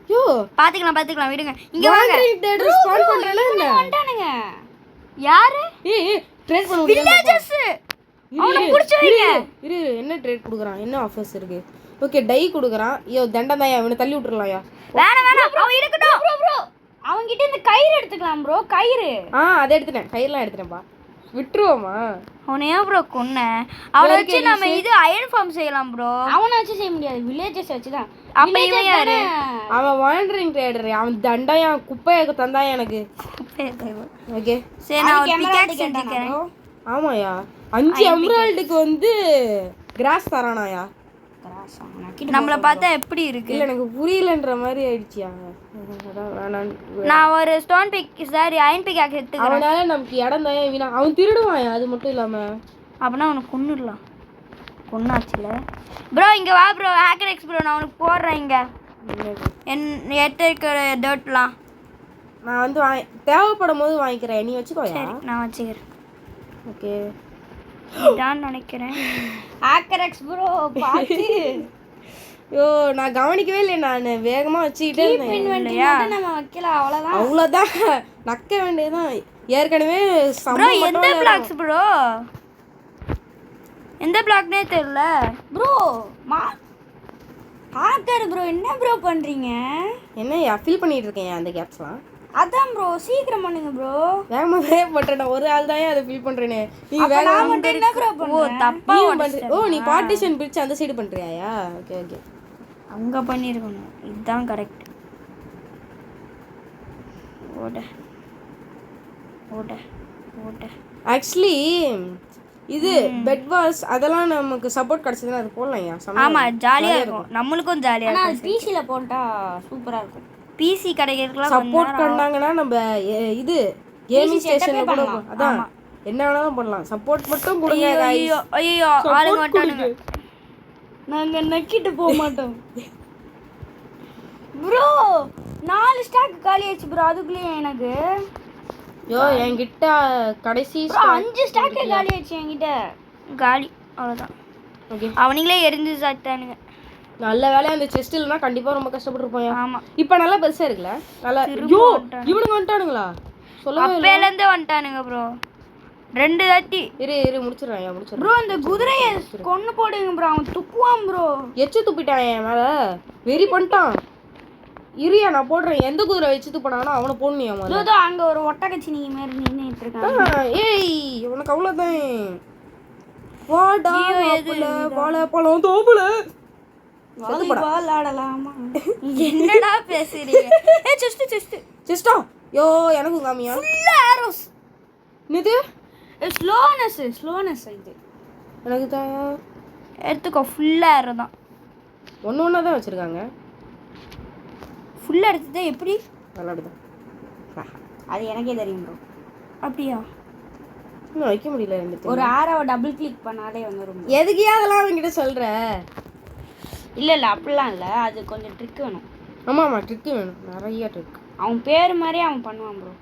ஐயோ பார்த்துக்கலாம் விடுங்க. இங்கே வாங்க. ஸ்பான் பண்ணுறேன்னா என்ன வந்துட்டானுங்க. யாரு? ஏய் ட்ரேட் பண்ண வில்லேஜர்ஸ். அவனை பிடிச்சி வைங்க. இரு என்ன ட்ரேட் கொடுக்குறான்? என்ன ஆஃபர்ஸ் இருக்கு? ஓகே டை கொடுக்குறான். ஐயோ தண்டம் தான். இவனை தள்ளி விட்டுறலாம்யா. வேணாம் அவன் இருக்கட்டும். ப்ரோ அவன்கிட்ட இந்த கயிறு எடுத்துக்கலாம் ப்ரோ. கயிறு அதை எடுத்துட்டேன். கயிறுலாம் எடுத்துட்டேன்ப்பா. விட்டுருவோமா? அவனை ஏன் ப்ரோ கொன்ன? அவனை வச்சு நம்ம இது அயன் ஃபார்ம் செய்யலாம் ப்ரோ. அவனை வச்சு செய்ய முடியாது, வில்லேஜஸ் வச்சு தான். அப்ப இவன் யாரு? அவன் வாண்டரிங் ட்ரேடர். அவன் தண்டாயா குப்பையை தந்தான் எனக்கு. ஓகே சரி நான் ஒரு பிக்காக்ஸ் செஞ்சுக்கிறேன். ஆமாயா 5 எமரால்டுக்கு வந்து கிராஸ் தரானாயா? நம்மளை பார்த்தா எப்படி இருக்கு? இல்லை எனக்கு புரியலன்ற மாதிரி ஆயிடுச்சியா. நான் ஒரு stone pick sorry iron pickaxe எடுத்துக்கிறேன். அவனால நமக்கு இடம் தான் வீணா. அவன் திருடுவான். அது மட்டும் இல்லாமல் அப்படின்னா அவனுக்கு கொன்னுடலாம். கொன்னாச்சுல ப்ரோ. இங்கே வா ப்ரோ. ஹேக்கர் எக்ஸ் ப்ரோ நான் உனக்கு போடுறேன். இங்கே என் எட்ட இருக்கிற டர்ட்லாம் நான் வந்து தேவைப்படும் போது வாங்கிக்கிறேன், நீ வச்சுக்கோயா. சரி நான் வச்சுக்கிறேன். ஓகே இதான் நினைக்கிறேன். ஹேக்கரக்ஸ் ப்ரோ பார்த்து ஐயோ நான் கவனிக்கவே இல்லை, நான் வேகமா வச்சுக்கிட்டே இருந்தேன். இன்வென்டரி மட்டும் நம்ம வைக்கலாம் அவ்வளவுதான். அவ்வளோதான், நக்க வேண்டியதுதான். ஏற்கனவே ப்ரோ எந்த பிளாக்ஸ் ப்ரோ? எந்த பிளாக்னே தெரியல ப்ரோ. ஹேக்கர் ப்ரோ என்ன ப்ரோ பண்றீங்க? என்ன ஃபீல் பண்ணிட்டு இருக்கேன் அந்த கேப்ஸ்லாம். அதான் ப்ரோ சீக்கிரம் பண்ணுங்க ப்ரோ. வேகமாவே பண்றேன், நான் ஒரு ஆள் தான் அதை ஃபீல் பண்றேனே. நீ வேகமா மட்டும் என்ன ப்ரோ ஓ பண்ற? தப்பா ஓ நீ பார்ட்டிஷன் பிரிச்சு அந்த சைடு பண்றியாயா? ஓகே ஓகே அங்க பண்ணிருக்கணும். இதுதான் கரெக்ட். ஓட ஓட ஓட. ஆக்சுவலி இது பெட் வாஸ் அதெல்லாம் நமக்கு சப்போர்ட் கிடைச்சதுன்னா அது போடலாம்யா. ஆமா ஜாலியா இருக்கும், நம்மளுக்கும் ஜாலியா ஆனா இருக்கும். பிசில போட்டா சூப்பரா இருக்கும். பிசி கிடைக்கிறதுக்குலாம் சப்போர்ட் பண்ணாங்கன்னா நம்ம இது கேமிங் ஸ்டேஷன்ல கூட பண்ணலாம். அதான் என்ன வேணாலும் பண்ணலாம். சப்போர்ட் மட்டும் கொடுங்க guys. ஐயோ ஐயோ ஆளுங்க வந்துட்டானுங்க. நாங்க நக்கிட்டு போக மாட்டோம் ப்ரோ. 4 ஸ்டாக் காலி ஆச்சு ப்ரோ. அதுக்குள்ளே எனக்கு யோ என்கிட்ட கடைசி 5 ஸ்டாக் காலி ஆச்சு என்கிட்ட. காலி அவ்வளோதான். ஓகே அவனுங்களே எரிஞ்சு சாப்பிட்டானுங்க. நல்ல வேலை அந்த செஸ்ட் இல்லைனா கண்டிப்பா ரொம்ப கஷ்டப்பட்டுருப்போம். ஆமா இப்போ நல்லா பெருசா இருக்குல்ல நல்லா. ஐயோ இவனுங்க வந்துட்டானுங்களா? சொல்லவே இல்லை. அப்பேலேருந்து வந்துட்டானுங்க ப்ரோ. 2 தாட்டி இரு முடிச்சிடுறேன் ப்ரோ இந்த குதிரையை கொன்னு போடுங்க ப்ரோ. அவன் துப்புவான் ப்ரோ. எச்சு துப்பிட்டான் என் மேல, வெறி பண்ணிட்டான். இரியா நான் போடுறேன். எந்த குதிரை வச்சு துப்பினானோ அவனை போடணுயா முதல்ல. இதோ அங்க ஒரு ஒட்டகச்சினி மாதிரி நின்னுட்டு இருக்கான். ஏய் உனக்கு அவ்வளோதான். வாடா மாப்பிள வாழைப்பழம் தோப்புல வாலிபால் ஆடலாமா? என்னடா பேசுறீங்க? ஏ செஸ்ட் சிஸ்டா யோ எனக்கு காமியா ஃபுல் ஆரோஸ். நிது ஸ்லோனஸ் இது எனக்கு தான் எடுத்துக்கோ. ஃபுல் ஆரோ தான். ஒன்று தான் வச்சுருக்காங்க. ஃபுல்லாக எடுத்தது எப்படி? விளாடுதான் அது எனக்கே தெரியும் ப்ரோ. அப்படியா? இன்னும் வைக்க முடியல ரெண்டு. ஒரு ஆரோவை டபுள் கிளிக் பண்ணாலே வந்துடும். எதுக்கே அதெல்லாம் அவங்ககிட்ட சொல்கிற? இல்லை அப்படிலாம் இல்லை, அது கொஞ்சம் ட்ரிக் வேணும். ஆமாம் ட்ரிக்கு வேணும், நிறைய ட்ரிக். அவன் பேர் மாதிரியே அவன் பண்ணுவான் ப்ரோ.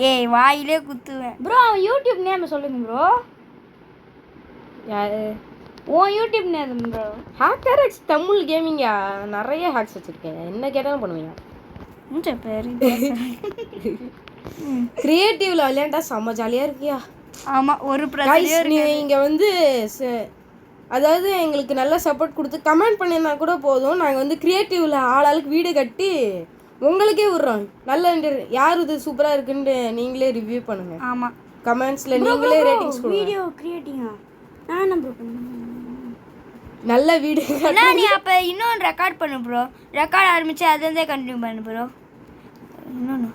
ஏய் வாயிலே குத்துவேன் ப்ரோ. அவன் யூடியூப் நேம் சொல்லுங்க ப்ரோ. யாரு? உன் யூடியூப் நேம் ப்ரோ. ஹேக்கரக்ஸ் தமிழ் கேமிங்கா. நிறைய ஹேக்ஸ் வச்சுருக்கேன், என்ன கேட்டாலும் பண்ணுவேன். பேர் கிரியேட்டிவ்ல விளையாண்டா செம்ம ஜாலியாக இருக்கியா? ஆமாம் ஒரு Guys, பிரச்சனையும் நீ இங்கே வந்து அதாவது எங்களுக்கு நல்ல சப்போர்ட் கொடுத்து கமெண்ட் பண்ணினா கூட போதும். நாங்கள் வந்து கிரியேட்டிவ்ல ஆளாளுக்கு வீடு கட்டி உங்களுக்கே விட்றோம். நல்ல யார் இது சூப்பராக இருக்குன்னு நீங்களே ரிவ்யூ பண்ணுங்க. ஆமாம் கமெண்ட்ஸில் நீங்களே ரேட்டிங்ஸ் கொடுங்க. வீடியோ கிரியேட்டிங்கா நான் என்ன ப்ரோ பண்ணுவேன்? நல்ல வீடு என்ன நீ அப்போ இன்னொன்று ரெக்கார்ட் பண்ணு ப்ரோ. ரெக்கார்ட் ஆரம்பிச்சு அதுலேருந்தே கண்டினியூ பண்ணு ப்ரோ. இன்னொன்று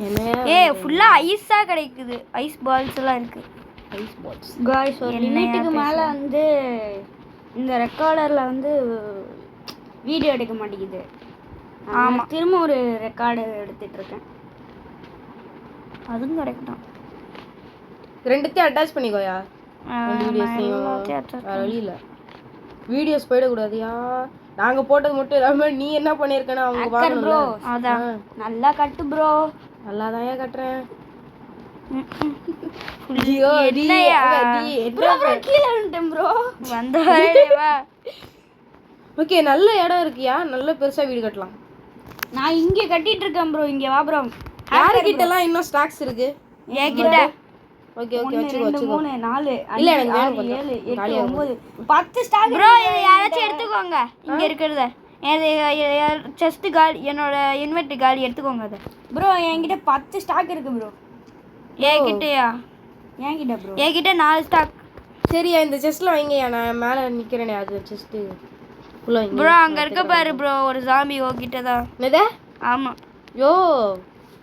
என்ன ஃபுல்லாக ஐஸாக கிடைக்குது. ஐஸ் பால்ஸ் எல்லாம் இருக்குது. ஐஸ் பால்ஸ் காய்ஸ் ஒரு லிமிட்டுக்கு மேலே வந்து இந்த ரெக்கார்டரில் வந்து வீடியோ எடுக்க மாட்டேங்குது. ஆமாம் திரும்ப ஒரு ரெக்கார்டு எடுத்துட்டு இருக்கேன். அதுவும் கரெக்ட் தான். ரெண்டுத்தையும் அட்டாச் பண்ணிக்கோயா. வேற வழி இல்லை, வீடியோஸ் போயிடக்கூடாதுயா. நாங்கள் போட்டது மட்டும் இல்லாமல் நீ என்ன பண்ணியிருக்கேன்னா அவங்க ப்ரோ வாங்கணும். அதான் நல்லா கட்டு ப்ரோ. நல்லா தான் கட்டுறேன். கீழே வந்துட்டேன் ப்ரோ. வந்தவா ஓகே நல்ல இடம் இருக்கியா, நல்ல பெருசா வீடு கட்டலாம். நான் இங்கே கட்டிட்டு இருக்கேன் ப்ரோ. இங்கே வா ப்ரோ. யார்கிட்ட எல்லாம் இன்னும் ஸ்டாக்ஸ் இருக்கு? என்கிட்ட ஓகே ஓகே 1 2 3 4 இல்ல 5 எனக்கு 6 வேணும் 7 8 9 10 ஸ்டாக் ப்ரோ. இதை யாராச்சும் எடுத்துக்கோங்க. இங்கே இருக்கிறத செஸ்ட் காலி, என்னோட இன்வெர்ட் காலி எடுத்துக்கோங்க. அதை ப்ரோ என்கிட்ட 10 ஸ்டாக் இருக்கு ப்ரோ. என்கிட்டயா? என்கிட்ட ப்ரோ என்கிட்ட 4 ஸ்டாக். சரியா இந்த செஸ்ட்ல வைங்கயா, நான் மேல நிக்கிறேனே அது செஸ்ட் உள்ள வைங்க ப்ரோ. அங்க இருக்க பாரு ப்ரோ ஒரு ஜாம்பி ஓகிட்ட தான். என்னது? ஆமா யோ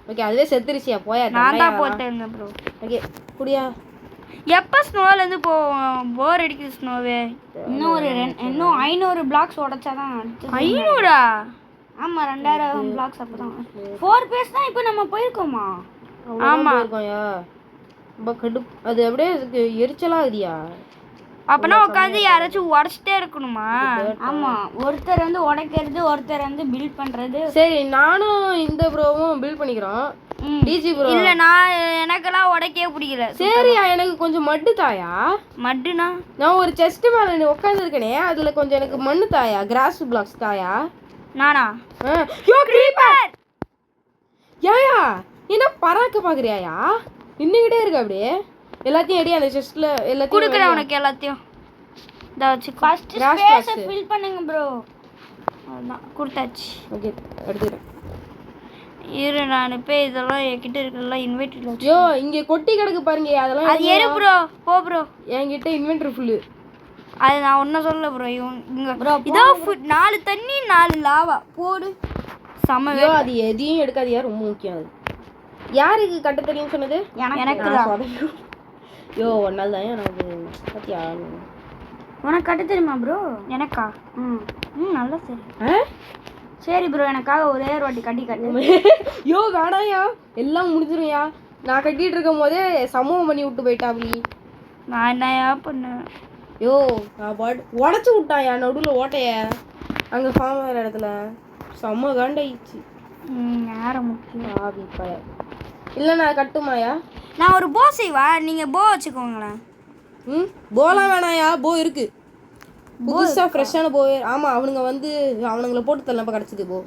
ஓகே அதுவே செத்துருச்சியா போயா. நான் தான் போட்டேன் ப்ரோ. ஓகே குடியா. எப்போ ஸ்னோல இருந்து போர் அடிக்குது ஸ்னோவே. இன்னும் 500 பிளாக்ஸ் உடைச்சாதான் 500? ஆமா 2000 பிளாக்ஸ் அப்பதான் 4 பேஸ் தான் இப்போ நம்ம போயிருக்கோமா? ஆமா இருக்கோம்யா. ரொம்ப கடுப்பு அது. அப்படியே எரிச்சலா இருக்குதியா. அப்பனா உட்காந்து யாராச்சும் உடச்சிட்டே இருக்கணுமா? ஆமா, ஒருத்தர் வந்து உடைக்கிறது, ஒருத்தர் வந்து பில்ட் பண்றது. சரி, நானும் இந்த ப்ரோவும் பில்ட் பண்ணிக்கிறோம். டிஜி ப்ரோ இல்ல நான் எனக்கெல்லாம் உடைக்கவே பிடிக்கல. சரியா, எனக்கு கொஞ்சம் மட்டு தாயா. மட்டுனா நான் ஒரு செஸ்ட் மேல உட்காந்துருக்கனே, அதுல கொஞ்சம் எனக்கு மண்ணு தாயா, கிராஸ் பிளாக்ஸ் தாயா. நானா? யோ கிரீப்பர் யாயா, என்ன பராக்க பாக்குறியாயா? நின்னுகிட்டே இருக்க அப்படியே. எல்லாத்தையும் எடி அந்த செஸ்ட்ல எல்லாத்தையும் குடுக்குறேன் உனக்கு எல்லாத்தையும். இத வச்சு ஃபர்ஸ்ட் ஸ்பேஸை ஃபில் பண்ணுங்க ப்ரோ. அதான் கொடுத்தாச்சு. ஓகே, எடுத்துக்கிறேன். இரு நான் போய் இதெல்லாம் என்கிட்ட இருக்கலாம் இன்வெர்டர்ல வச்சு. யோ இங்க கொட்டி கிடக்கு பாருங்க, அதெல்லாம் அது எரு ப்ரோ. போ ப்ரோ. என்கிட்ட இன்வென்டரி ஃபுல்லு. அது நான் ஒன்னும் சொல்ல ப்ரோ. இங்க இதோ 4 தண்ணி 4 லாவா போடு. சம. யோ அது எதையும் எடுக்காதியா, ரொம்ப முக்கியம் அது. யாருக்கு கட்ட தெரியும் சொன்னது? எனக்கு தான். யோ ஒரு நாள் தான் எனக்கு பத்தியா. உனக்கு கட்ட தெரியுமா ப்ரோ? எனக்கா? நல்லா சரி. சரி ப்ரோ, எனக்காக ஒரே ஒரு வாட்டி கட்டி காட்டு. யோ வேணாயா, எல்லாம் முடிஞ்சிரும்யா. நான் கட்டிட்டு இருக்கும் போதே சமூகம் பண்ணி விட்டு போயிட்டாப்டி. நான் என்னயா பண்ணேன்? யோ நான் உடச்சு விட்டாயா நடுவில் ஓட்டைய அங்கே ஃபார்ம் ஆகிற இடத்துல. செம்ம காண்டாயிடுச்சு. நேரம் முக்கியம். ஆவி பய இல்லை, நான் கட்டுமாயா? நான் ஒரு போ செய்வா, நீங்க போ வச்சுக்கோங்களேன். போலாம் வேணாயா, போ இருக்கு புதுசாக ஃப்ரெஷ்ஷான போ. ஆமாம், அவனுங்களை போட்டு தள்ளப்ப கிடச்சிது போ.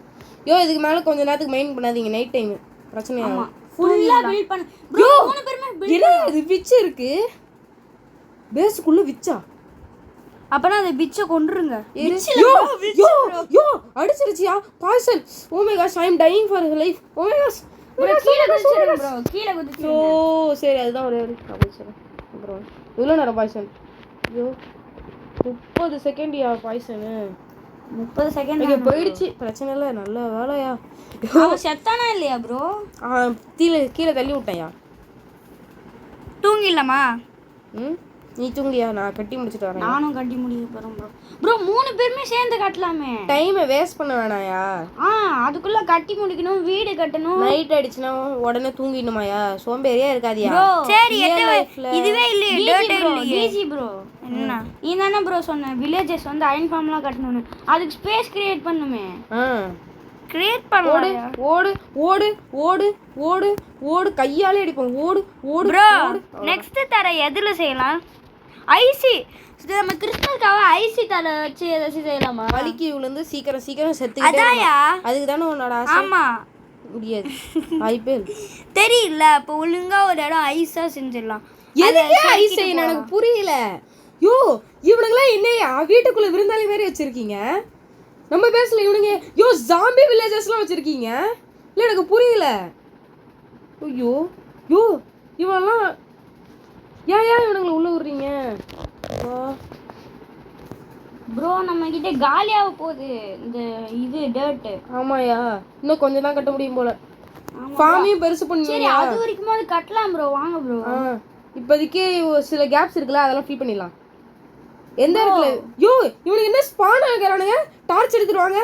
யோ இதுக்கு மேலே கொஞ்ச நேரத்துக்கு மெயின் பண்ணாதீங்க, நைட் டைமு பிரச்சனையா. ஃபுல்லா பில்ட் பண்ணு ப்ரோ. 3 பேருமே இது விச்சு இருக்கு பேஸுக்குள்ள விச்சா. அப்பனா அந்த பிச்சை கொன்றுங்க. யோ அடிச்சிருச்சியா poison. Oh my gosh, I am dying for life. Oh my gosh, கீழே குதிச்சிருங்க ப்ரோ, கீழே குதிச்சு. ஓ சரி, அதுதான் ஒரே ஒரு பாய்சன். அப்புறம் இவ்வளோ நேரம் பாய்சன். ஐயோ 30 செகண்ட்யா பாய்சனு. 30 செகண்ட் இங்கே போயிடுச்சு, பிரச்சனை இல்லை. நல்ல வேலையா. அவன் செத்தானா இல்லையா ப்ரோ? கீழே தள்ளி விட்டேன்யா. தூங்கிடலாமா? நீ தூங்கியா, நான் கட்டி முடிச்சுட்டு வரேன். நானும் கட்டி முடிக்க போறேன் ப்ரோ. ப்ரோ 3 பேருமே சேர்ந்து கட்டலாமே. டைமை வேஸ்ட் பண்ண வேணாயா. அதுக்குள்ள கட்டி முடிக்கணும், வீடு கட்டணும். நைட் ஆயிடுச்சுன்னா உடனே தூங்கிடணுமாயா, சோம்பேறியா இருக்காதியா. சரி, இதுவே இல்லையே டிஜி ப்ரோ. என்ன நீ தானே ப்ரோ சொன்ன வில்லேஜஸ் வந்து அயன் ஃபார்ம்லாம் கட்டணும்னு? அதுக்கு ஸ்பேஸ் கிரியேட் பண்ணுமே. கிரியேட் பண்ணலாம். ஓடு ஓடு ஓடு ஓடு ஓடு, கையாலே அடிப்போம். ஓடு ஓடு ப்ரோ. நெக்ஸ்ட் தர எதுல செய்யலாம்? ஐசி நம்ம கிறிஸ்மஸ்க்காக ஐசி தர வச்சு ஏதாச்சும் செய்யலாமா? வலிக்கு விழுந்து சீக்கிரம் சீக்கிரம் செத்துக்கிட்டே. அதாயா, அதுக்கு தானே உன்னோட ஆசை. ஆமா, முடியாது வாய்ப்பே தெரியல. அப்போ ஒழுங்கா ஒரு இடம் ஐஸா செஞ்சிடலாம். எதுக்கு ஐஸ் செய்யணும் எனக்கு புரியல. யோ இவனுங்களாம் என்னையா வீட்டுக்குள்ள விருந்தாளி மாதிரி வச்சிருக்கீங்க? நம்ம பேசல இவனுங்க. யோ ஜாம்பி வில்லேஜஸ்லாம் வச்சிருக்கீங்க. இல்லை எனக்கு புரியல. ஐயோ யோ இவெல்லாம் ஏன் இவனுங்களை உள்ள விடுறீங்க ப்ரோ? நம்ம கிட்ட காலியாக போகுது இந்த இது டர்ட். ஆமாயா, இன்னும் கொஞ்சம் தான் கட்ட முடியும் போல. ஃபார்மையும் பெருசு பண்ணி. சரி, அது வரைக்கும் அது கட்டலாம் ப்ரோ. வாங்க ப்ரோ. இப்போதைக்கு சில கேப்ஸ் இருக்குல்ல, அதெல்லாம் ஃபில் பண்ணிடலாம். எந்த இடத்துல? யோ இவனுக்கு என்ன ஸ்பான் ஆகுறானுங்க? டார்ச் எடுத்துருவாங்க.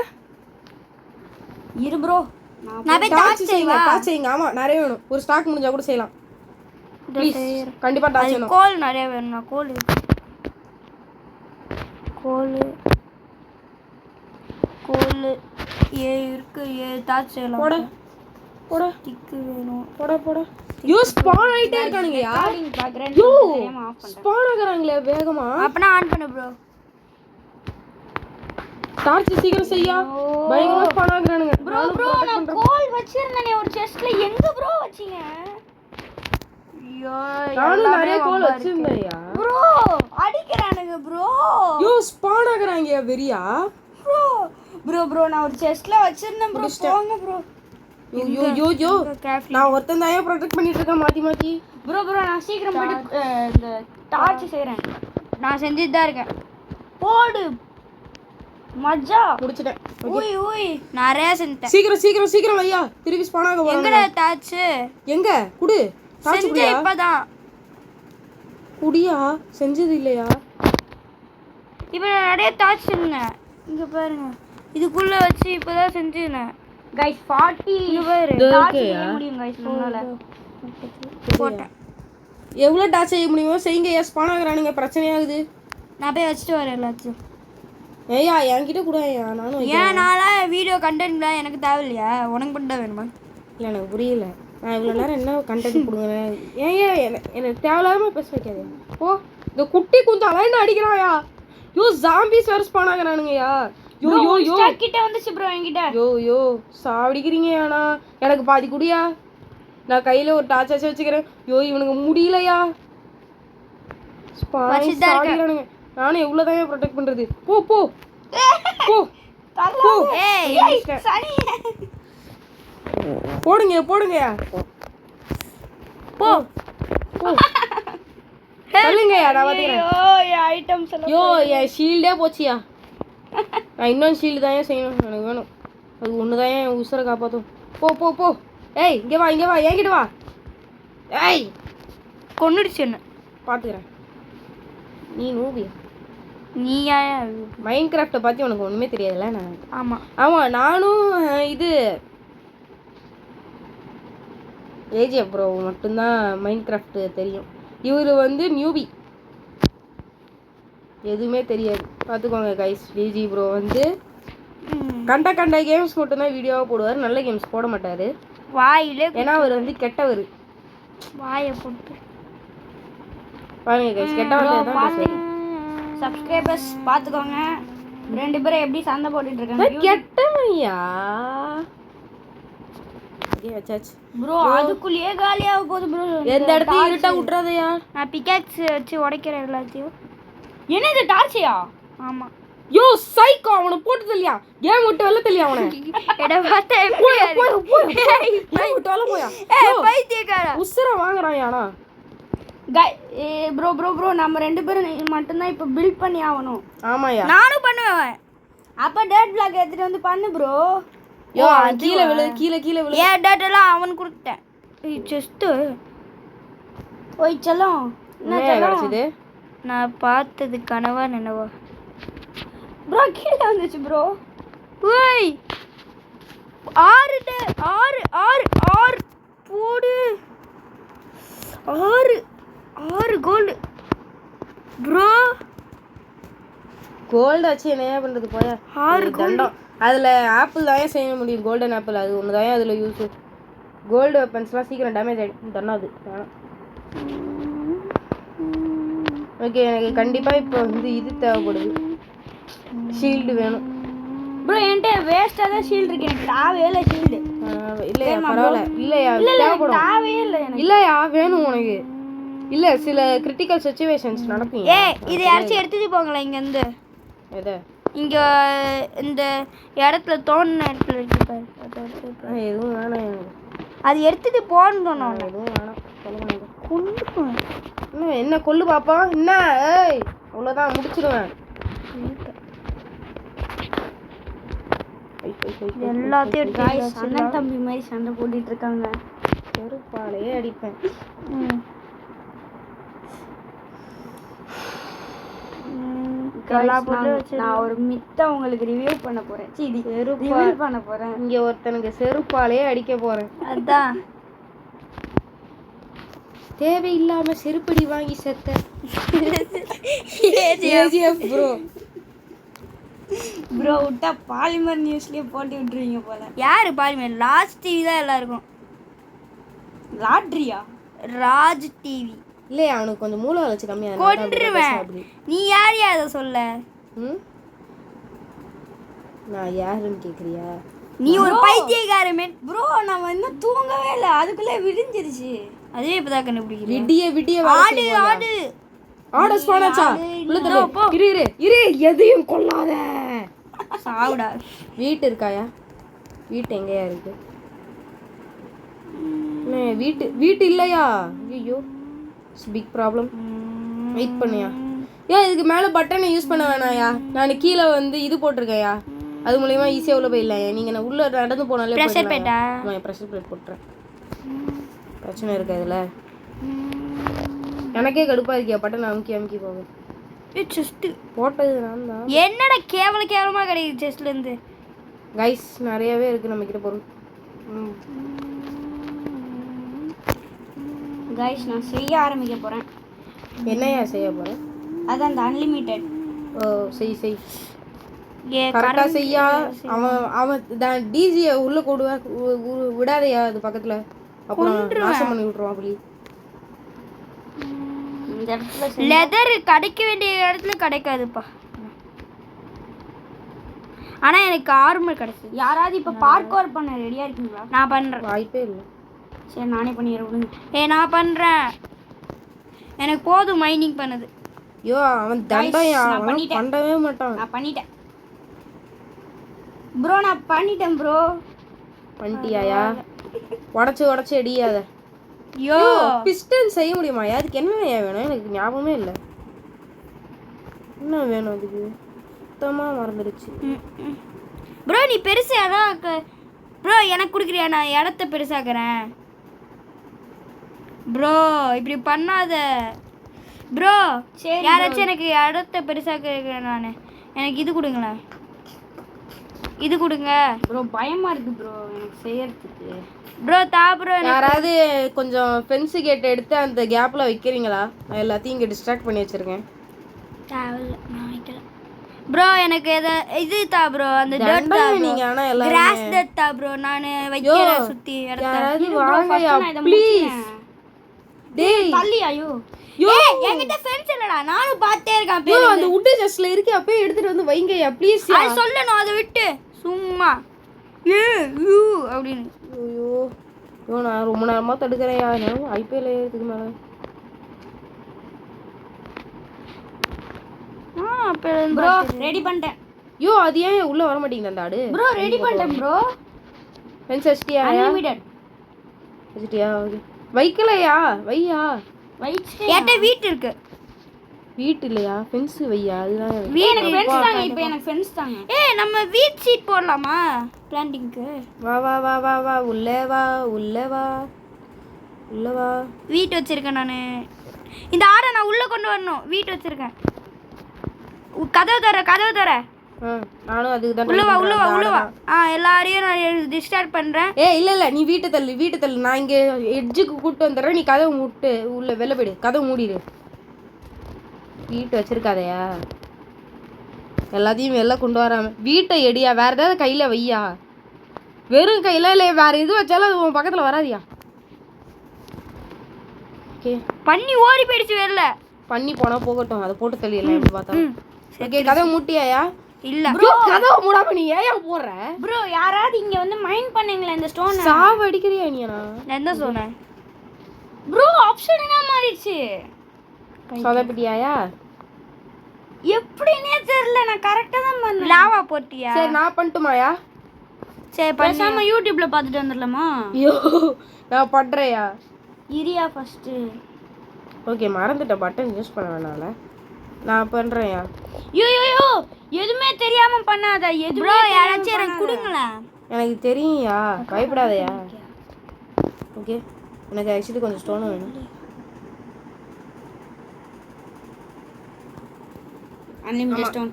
இரு ப்ரோ, நான் போய் டார்ச் செய்யுங்க. ஆமா நிறைய வேணும், ஒரு ஸ்டாக் முடிஞ்சா கூட செய்யலாம். ப்ளீஸ் கண்டிப்பா டார்ச் வேணும். கோல் நிறைய வேணும். கோல் இருக்கு. டார்ச் செய்யலாம். போட டிக்கு வேணும். போட யோ ஸ்பான் ஆயிட்டே இருக்கானுங்கயா. பாக்குறேன். யோ ஸ்பான் ஆகுறாங்களே வேகமா. அப்பனா ஆன் பண்ணு ப்ரோ. டார்ச் சீக்கிரம் செய்யா. பயங்கரமா ஸ்பான் ஆகுறானுங்க. ப்ரோ நான் கோல் வச்சிருந்தேனே ஒரு செஸ்ட்ல. எங்க ப்ரோ வச்சீங்க? ஐயோ நானும் நிறைய கோல் வச்சிருந்தேன்யா. ப்ரோ அடிக்கறானுங்க ப்ரோ. யோ ஸ்பான் ஆகுறாங்கயா வெரியா. ப்ரோ நான் ஒரு செஸ்ட்ல வச்சிருந்தேன் ப்ரோ. போங்க ப்ரோ. யோ நான் ஒருத்தன் தான் ப்ரொடெக்ட் பண்ணிட்டு இருக்கேன் மாத்தி. ப்ரோ நான் சீக்கிரம் போய் இந்த டார்ச் செய்றேன். நான் செஞ்சிட்டு தான் இருக்கேன். போடு மஜா. முடிச்சிட்டேன். ஓய் நிறைய செஞ்சேன். சீக்கிரம் ஐயா, திருப்பி ஸ்பான் ஆக போறாங்க. எங்கடா டார்ச்? எங்க குடு. டார்ச் செஞ்சே இப்பதான். குடியா செஞ்சது இல்லையா? இப்போ நிறைய டார்ச் செஞ்சேன். இங்க பாருங்க, இதுக்குள்ள வச்சு இப்பதான் செஞ்சேன். गाइस 40 டார்ச் செய்ய முடியும் गाइस நம்மளால. போட்டேன். எவ்வளவு டார்ச் செய்ய முடியுமோ செய்யுங்க. ஸ்பான் ஆகுறானுங்க, பிரச்சனை ஆகுது. நான் போய் வச்சுட்டு வரேன் எல்லாத்தையும். ஏய்யா என்கிட்ட கூட நானும் வைக்கிறேன். ஏன் நாளாக வீடியோ கண்டென்ட்ல எனக்கு தேவையில்லையா? உனக்கு மட்டும் தான் வேணுமா? இல்லை எனக்கு புரியல. நான் இவ்வளோ நேரம் என்ன கண்டென்ட் கொடுங்க. எனக்கு தேவையில்லாம பேச வைக்காது. ஓ இந்த குட்டி கொஞ்சம் அலைன்னு அடிக்கிறாயா? யோ ஜாம்பிஸ் வேறு ஸ்பானாகிறானுங்கய்யா. யோ யோ யோ கிட்ட வந்துச்சு ப்ரோ என்கிட்ட. யோ சாவடிக்கிறீங்க ஆனா எனக்கு பாதி குடியா. நான் கையில் ஒரு டார்ச் வச்சுக்கிறேன். யோ இவனுக்கு முடியலையா. சாவடிக்கிறானுங்க. நானும் எவ்வளோதான் ப்ரொடெக்ட் பண்ணுறது. போ போ போ போ. போடுங்க போடுங்க போ போ சொல்லுங்கய்யா நான் பார்த்துக்கிறேன். ஐட்டம்ஸ் யோ என் ஷீல்டே போச்சியா. நான் இன்னொரு ஷீல்டு தான் செய்யணும். எனக்கு வேணும். அது ஒன்று தான் என் உசுரை காப்பாற்றும். போ போ போ. ஏய் இங்கே வா என்கிட்ட வா. ஏய் கொன்னுடுச்சு என்ன? பார்த்துக்கிறேன். நீ நூபியா? நீ ஏன் மைண்ட் கிராஃப்டை பற்றி உனக்கு ஒன்றுமே தெரியாதுல்ல. நான் ஆமாம் நானும் இது ஏஜே ப்ரோ மட்டும்தான் மைண்ட் கிராஃப்ட் தெரியும். இவர் வந்து நியூபி, எதுவுமே தெரியாது. பார்த்துக்கோங்க கைஸ். ஏஜி ப்ரோ வந்து கண்ட கேம்ஸ் மட்டும்தான் வீடியோவாக போடுவார். நல்ல கேம்ஸ் போட மாட்டார். வாயிலே ஏன்னா அவர் வந்து கெட்டவர். வாயை போட்டு பாருங்க கைஸ், கெட்டவர் தான் சரி. சப்ஸ்கிரைபர்ஸ் பாத்துக்கோங்க. 2 பேரும் எப்படி சண்டை போட்டுட்டு இருக்காங்க. கெட்டவன்யா ப்ரோ அதுக்குள்ளேயே காலியாக போகுது ப்ரோ. எந்த இடத்தையும் இருட்டா விட்டுறாதயா. நான் பிகாக்ஸ் வச்சு உடைக்கிறேன் எல்லாத்தையும். என்னது டார்ச்சியா? ஆமாம். யோ சைக்கோ அவனை போட்டு தெரியலையா? கேம் விட்டு வெளில தெரியலையா அவனை? இடம் பார்த்தா பைத்தியக்காரா உசுரை வாங்குறான் ஆனா. ப்ரோ ப்ரோ ப்ரோ நம்ம 2 பேரும் மட்டும்தான் இப்போ பில்ட் பண்ணி ஆகணும். ஆமாயா நானும் பண்ணுவேன். அப்போ டேட் பிளாக் எடுத்துட்டு வந்து பண்ணு ப்ரோ. யோ கீழே விழு கீழே விழு. ஏன் டேட்டெல்லாம் அவன் கொடுத்தேன். ஜஸ்ட்டு போய் செல்லம். என்ன கிடைச்சது? நான் பார்த்தது கனவா நினைவா? ப்ரோ கீழே வந்துச்சு ப்ரோ. ஓய் 6 போடு. 6 கோல்டு ப்ரோ. கோல்டு வச்சு என்ன பண்ணுறது போயா? 6 தண்டம். அதில் ஆப்பிள் தான் செய்ய முடியும். கோல்டன் ஆப்பிள் அது ஒன்று தான் அதில் யூஸு. கோல்டு வெப்பன்ஸ்லாம் சீக்கிரம் டேமேஜ் ஆகிடும். தண்ணாது. ஓகே எனக்கு கண்டிப்பாக இப்போ வந்து இது தேவைப்படுது. ஷீல்டு வேணும் ப்ரோ. என்கிட்ட வேஸ்ட்டாக தான் ஷீல்டு இருக்கு. எனக்கு தாவே இல்லை ஷீல்டு. இல்லையா பரவாயில்ல. இல்லையா தேவைப்படும். தாவே இல்லை எனக்கு. இல்லையா வேணும் உனக்கு. இல்லை சில கிரிட்டிக்கல் சுச்சுவேஷன்ஸ் நடக்கும். இதை யாராச்சும் எடுத்துட்டு போங்களேன் இங்கேருந்து. எதை? இங்கே இந்த இடத்துல தோணுன இடத்துல இருக்கு பாரு. எதுவும் வேணாம் எனக்கு. அது எடுத்துட்டு போன்னு சொன்னோம். எதுவும் வேணாம். என்ன கொல்லு பாப்பா. என்ன ஏய் அவ்வளோதான் முடிச்சிடுவேன். எல்லாத்தையும் அண்ணன் தம்பி மாதிரி சண்டை போட்டுட்டு இருக்காங்க. செருப்பாலையே அடிப்பேன். நான் ஒரு மித்த உங்களுக்கு ரிவ்யூ பண்ண போறேன். ரிவ்யூ பண்ண போறேன். இங்க ஒருத்தனுக்கு செருப்பாலையே அடிக்க போறேன். அதான் தேவையில்லாம செருப்படி வாங்கி செத்த ப்ரோ. ப்ரோ விட்டா பாலிமர் நியூஸ்லயே போட்டு விட்டுருவீங்க போல. யாரு பாலிமர்? ராஜ் டிவி தான் எல்லாருக்கும். லாட்ரியா? ராஜ் டிவி இல்லையா? அவனுக்கு கொஞ்சம் மூளை வளர்ச்சி கம்மியா. கொன்றுவேன். நீ யாரையா அதை சொல்ல? நான் யாருன்னு கேக்குறியா? நீ ஒரு பைத்தியக்காரமே ப்ரோ. நான் இன்னும் தூங்கவே இல்லை. அதுக்குள்ளே விடிஞ்சிருச்சு. அதுவே இப்பதான் கண்டுபிடிக்கிறேன். விடிய ஆடு ஆடு ஆட ஸ்பானாச்சா? இரு எதையும் கொல்லாத. சாவுடா. வீட்டு இருக்காயா? வீட்டு எங்கயா இருக்கு? வீட்டு இல்லையா? ஐயோ பிக் ப்ராப்ளம். வெயிட் பண்ணியா? ஏன் இதுக்கு மேலே பட்டனை யூஸ் பண்ண வேணாயா? நான் கீழே வந்து இது போட்டிருக்கேயா. அது மூலயமா ஈஸியாக உள்ள போயிடலாம். நீங்கள் நான் உள்ளே நடந்து போனாலே ப்ரெஷர் பிளேட் போட்டுறேன். பிரச்சனை இருக்கு அதில். எனக்கே கடுப்பாக இருக்கியா பட்டன் அமுக்கி போகும். செஸ்ட் போட்டது நான் தான். என்னடா கேவலமாக கிடைக்குது செஸ்ட்லேருந்து. கைஸ் நிறையவே இருக்குது நம்மக்கிட்ட பொருள். கைஸ் நான் செய்ய ஆரம்பிக்க போகிறேன். என்னையா செய்ய போகிறேன்? அதான் அந்த அன்லிமிட்டெட் ஓ செய் செய் ஏ கரெக்டா செய்யா. அவன் டிஜியை உள்ள கொடு விடாதையா அது பக்கத்துல, அப்புறம் நாசம் பண்ணி விட்டுருவான் புலி. இந்த இடத்துல லெதர் கிடைக்க வேண்டிய இடத்துல கிடைக்காதுப்பா. ஆனா எனக்கு ஆர்மர் கிடைச்சது. யாராவது இப்போ பார்க்கோர் பண்ண ரெடியா இருக்கீங்களா? நான் பண்றேன். வாய்ப்பே இல்லை. சரி நானே பண்ணிடுறேன் விடுங்க. நான் பண்றேன். எனக்கு போதும் மைனிங் பண்ணது. ஐயோ அவன் தண்டையா, நான் அவன் பண்ணிட்டேன். பண்ணவே மாட்டான். நான் பண்ணிட்டேன் ப்ரோ, நான் பண்ணிட்டேன் ப்ரோ. பண்ணிட்டியாயா? உடச்சு அடியாத. யோ பிஸ்டன் செய்ய முடியுமா? அதுக்கு என்ன வேணும்? எனக்கு ஞாபகமே இல்லை. என்ன வேணும் அதுக்கு? சுத்தமாக மறந்துடுச்சு. ப்ரோ நீ பெருசு அதான் ப்ரோ எனக்கு கொடுக்குறியா? நான் இடத்த பெருசாக்குறேன். ப்ரோ இப்படி பண்ணாத ப்ரோ. சரி யாராச்சும் எனக்கு இடத்த பெருசாக்குறேன். நான் எனக்கு இது கொடுங்களேன், இது கொடுங்க ப்ரோ. பயமா இருக்கு ப்ரோ எனக்கு செய்யறதுக்கு. ப்ரோ தா ப்ரோ. யாராவது கொஞ்சம் ஃபென்ஸு கேட் எடுத்து அந்த கேப்பில் வைக்கிறீங்களா? நான் எல்லாத்தையும் இங்கே டிஸ்ட்ராக்ட் பண்ணி வச்சுருக்கேன். தேவையில்ல, நான் வைக்கிறேன் ப்ரோ. எனக்கு இது தா ப்ரோ, அந்த டர்ட் தா ப்ரோ. நீங்க ஆனா எல்லாரும் கிராஸ் டர்ட் தா ப்ரோ. நான் வைக்கிறேன் சுத்தி இடத்த. யாராவது வாங்கயா ப்ளீஸ். டேய் தள்ளி ஐயோ. ஏய் என்கிட்ட ஃபென்ஸ் இல்லடா. நானும் பார்த்தே இருக்கேன். யோ அந்த வுட் ஜஸ்ட்ல இருக்கு, அப்படியே எடுத்துட்டு வந்து வைங்கயா ப்ளீஸ். அது சொல்லணும், அதை விட்டு சும்மா யூ அப்படின்னு. ஐயோ யோ நான் ரொம்ப நேரமா தடுக்கிறேன்யா. ஐபிஎல் ஏறதுக்கு மேல ப்ரோ ரெடி பண்ணிட்டேன். யோ அது ஏன் உள்ள வர மாட்டேங்குது அந்த ஆடு? ப்ரோ ரெடி பண்ணிட்டேன் ப்ரோ. ஃபென்ஸ் வச்சிட்டியா? அன்லிமிட்டட் வச்சிட்டியா? ஓகே வைக்கலையா? வையா. வைச்சிட்டேன். என்கிட்ட வீட்டு இருக்கு. வீட்டு இல்லையா? ஃபென்ஸ் வையா. அதுதான் எனக்கு ஃபென்ஸ் தாங்க. இப்போ எனக்கு ஃபென்ஸ் தாங்க. நம்ம வீட் சீட் போடலாமா பிளான்டிங்க்கு? வா வா வா வா வா உள்ளே வா உள்ளே வா உள்ளே வா. வீட் வச்சிருக்கேன் நான். இந்த ஆடை நான் உள்ள கொண்டு வரணும். வீட் வச்சிருக்கேன். கதவு தர. நானும் அதுக்கு தான் உள்ள வா. எல்லாரையும் நான் டிஸ்டர்ப் பண்றேன். இல்ல நீ வீட்டை தள்ளு. நான் இங்க எட்ஜுக்கு கூட்டு வந்துடுறேன். நீ கதவு மூட்டு உள்ள வெளில போயிடு. கதவு மூடிடு. வீட்டு வச்சிருக்காதையா? எல்லாத்தையும் வெளில கொண்டு வராம வீட்டை எடியா. வேற ஏதாவது கையில வையா. வெறும் கையில இல்லை வேற எது வச்சாலும் அது உன் பக்கத்துல வராதியா. ஓகே பண்ணி ஓடி போயிடுச்சு வெளில. பண்ணி போனா போகட்டும், அதை போட்டு தள்ளிடலாம் எப்படி பார்த்தா. ஓகே கதவை மூட்டியாயா? இல்ல ப்ரோ கதவை மூடாம நீ ஏன் போற? ப்ரோ யாராவது இங்க வந்து மைண்ட் பண்ணீங்களா இந்த ஸ்டோன்? சாவ அடிக்கிறியா நீ? நான் என்ன சொன்னேன் ப்ரோ? ஆப்ஷன் என்ன மாறிடுச்சு? சொதப்பிட்டியாயா? எப்படினே தெரியல. நான் கரெக்ட்டா தான் பண்ணேன். லாவா போட்டியா? சரி நான் பண்ணட்டுமாயா? சரி பேசாம யூடியூப்ல பார்த்துட்டு வந்துடலாமா? ஐயோ நான் பண்றேயா. இரியா ஃபர்ஸ்ட். ஓகே மறந்துட்டேன், பட்டன் யூஸ் பண்ண வேணாம்ல. நான் பண்றேயா. யோ எதுமே தெரியாம பண்ணாத. ப்ரோ யாராச்சும் எனக்கு கொடுங்களா? எனக்கு தெரியும்யா, பயப்படாதயா. ஓகே எனக்கு ஆக்சுவலி கொஞ்சம் ஸ்டோன் வேணும். Unlimited stone.